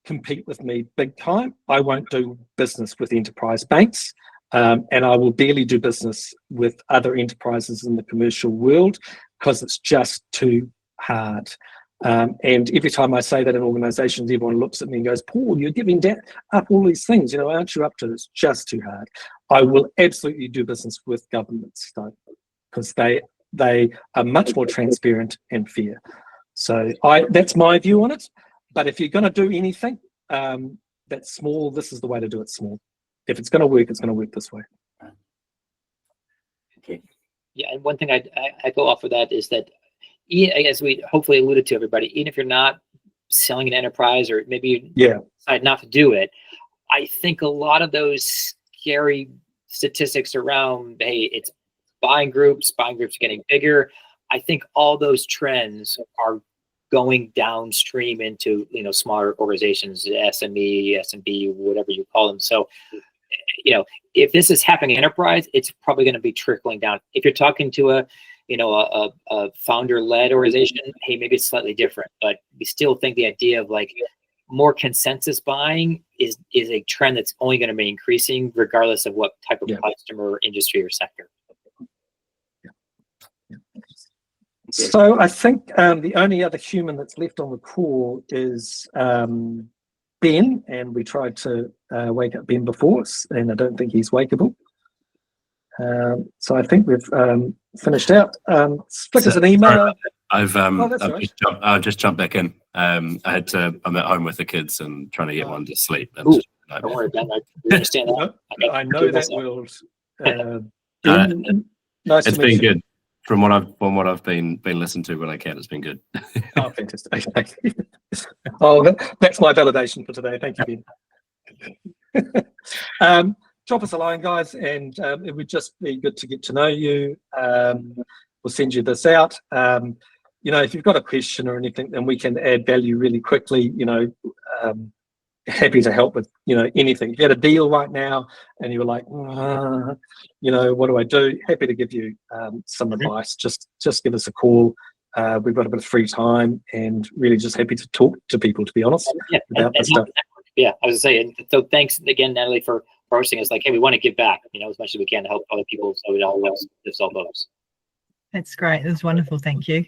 compete with me big time. I won't do business with enterprise banks, and I will barely do business with other enterprises in the commercial world because it's just too hard. And every time I say that in organizations, everyone looks at me and goes, Paul, you're giving up all these things, you know, aren't you up to it? It's just too hard. I will absolutely do business with governments though, because they are much more transparent and fair. So that's my view on it. But if you're going to do anything that's small, this is the way to do it small. If it's going to work, it's going to work this way. Okay. Yeah, and one thing I go off of that is that, as we hopefully alluded to, everybody, even if you're not selling an enterprise or maybe you decide not to do it, I think a lot of those scary statistics around, hey, it's buying groups are getting bigger. I think all those trends are going downstream into, you know, smaller organizations, SME, SMB, whatever you call them. So, you know, if this is happening in enterprise, it's probably going to be trickling down. If you're talking to a founder-led organization, hey, maybe it's slightly different, but we still think the idea of like more consensus buying is a trend that's only going to be increasing regardless of what type of customer, industry, or sector. So I think the only other human that's left on the call is Ben, and we tried to wake up Ben before, and I don't think he's wakeable. So I think we've finished out. Flick us an email. I've just jumped back in. I'm at home with the kids and trying to get one to sleep. And don't worry, Ben. I understand that. I know that world. Nice it's been good. From what I've been listened to when I can, it's been good. Oh, fantastic. Okay. Oh, that's my validation for today. Thank you, Ben. Drop us a line, guys, and it would just be good to get to know you. We'll send you this out. If you've got a question or anything, then we can add value really quickly. Happy to help with anything. If you had a deal right now and you were like, what do I do? Happy to give you some advice. Just give us a call. We've got a bit of free time and really just happy to talk to people, to be honest, about this stuff. Yeah, I was saying. So thanks again, Natalie, for hosting us. Like, hey, we want to give back, as much as we can to help other people, so it all lifts all boats. That's great. It was wonderful. Thank you.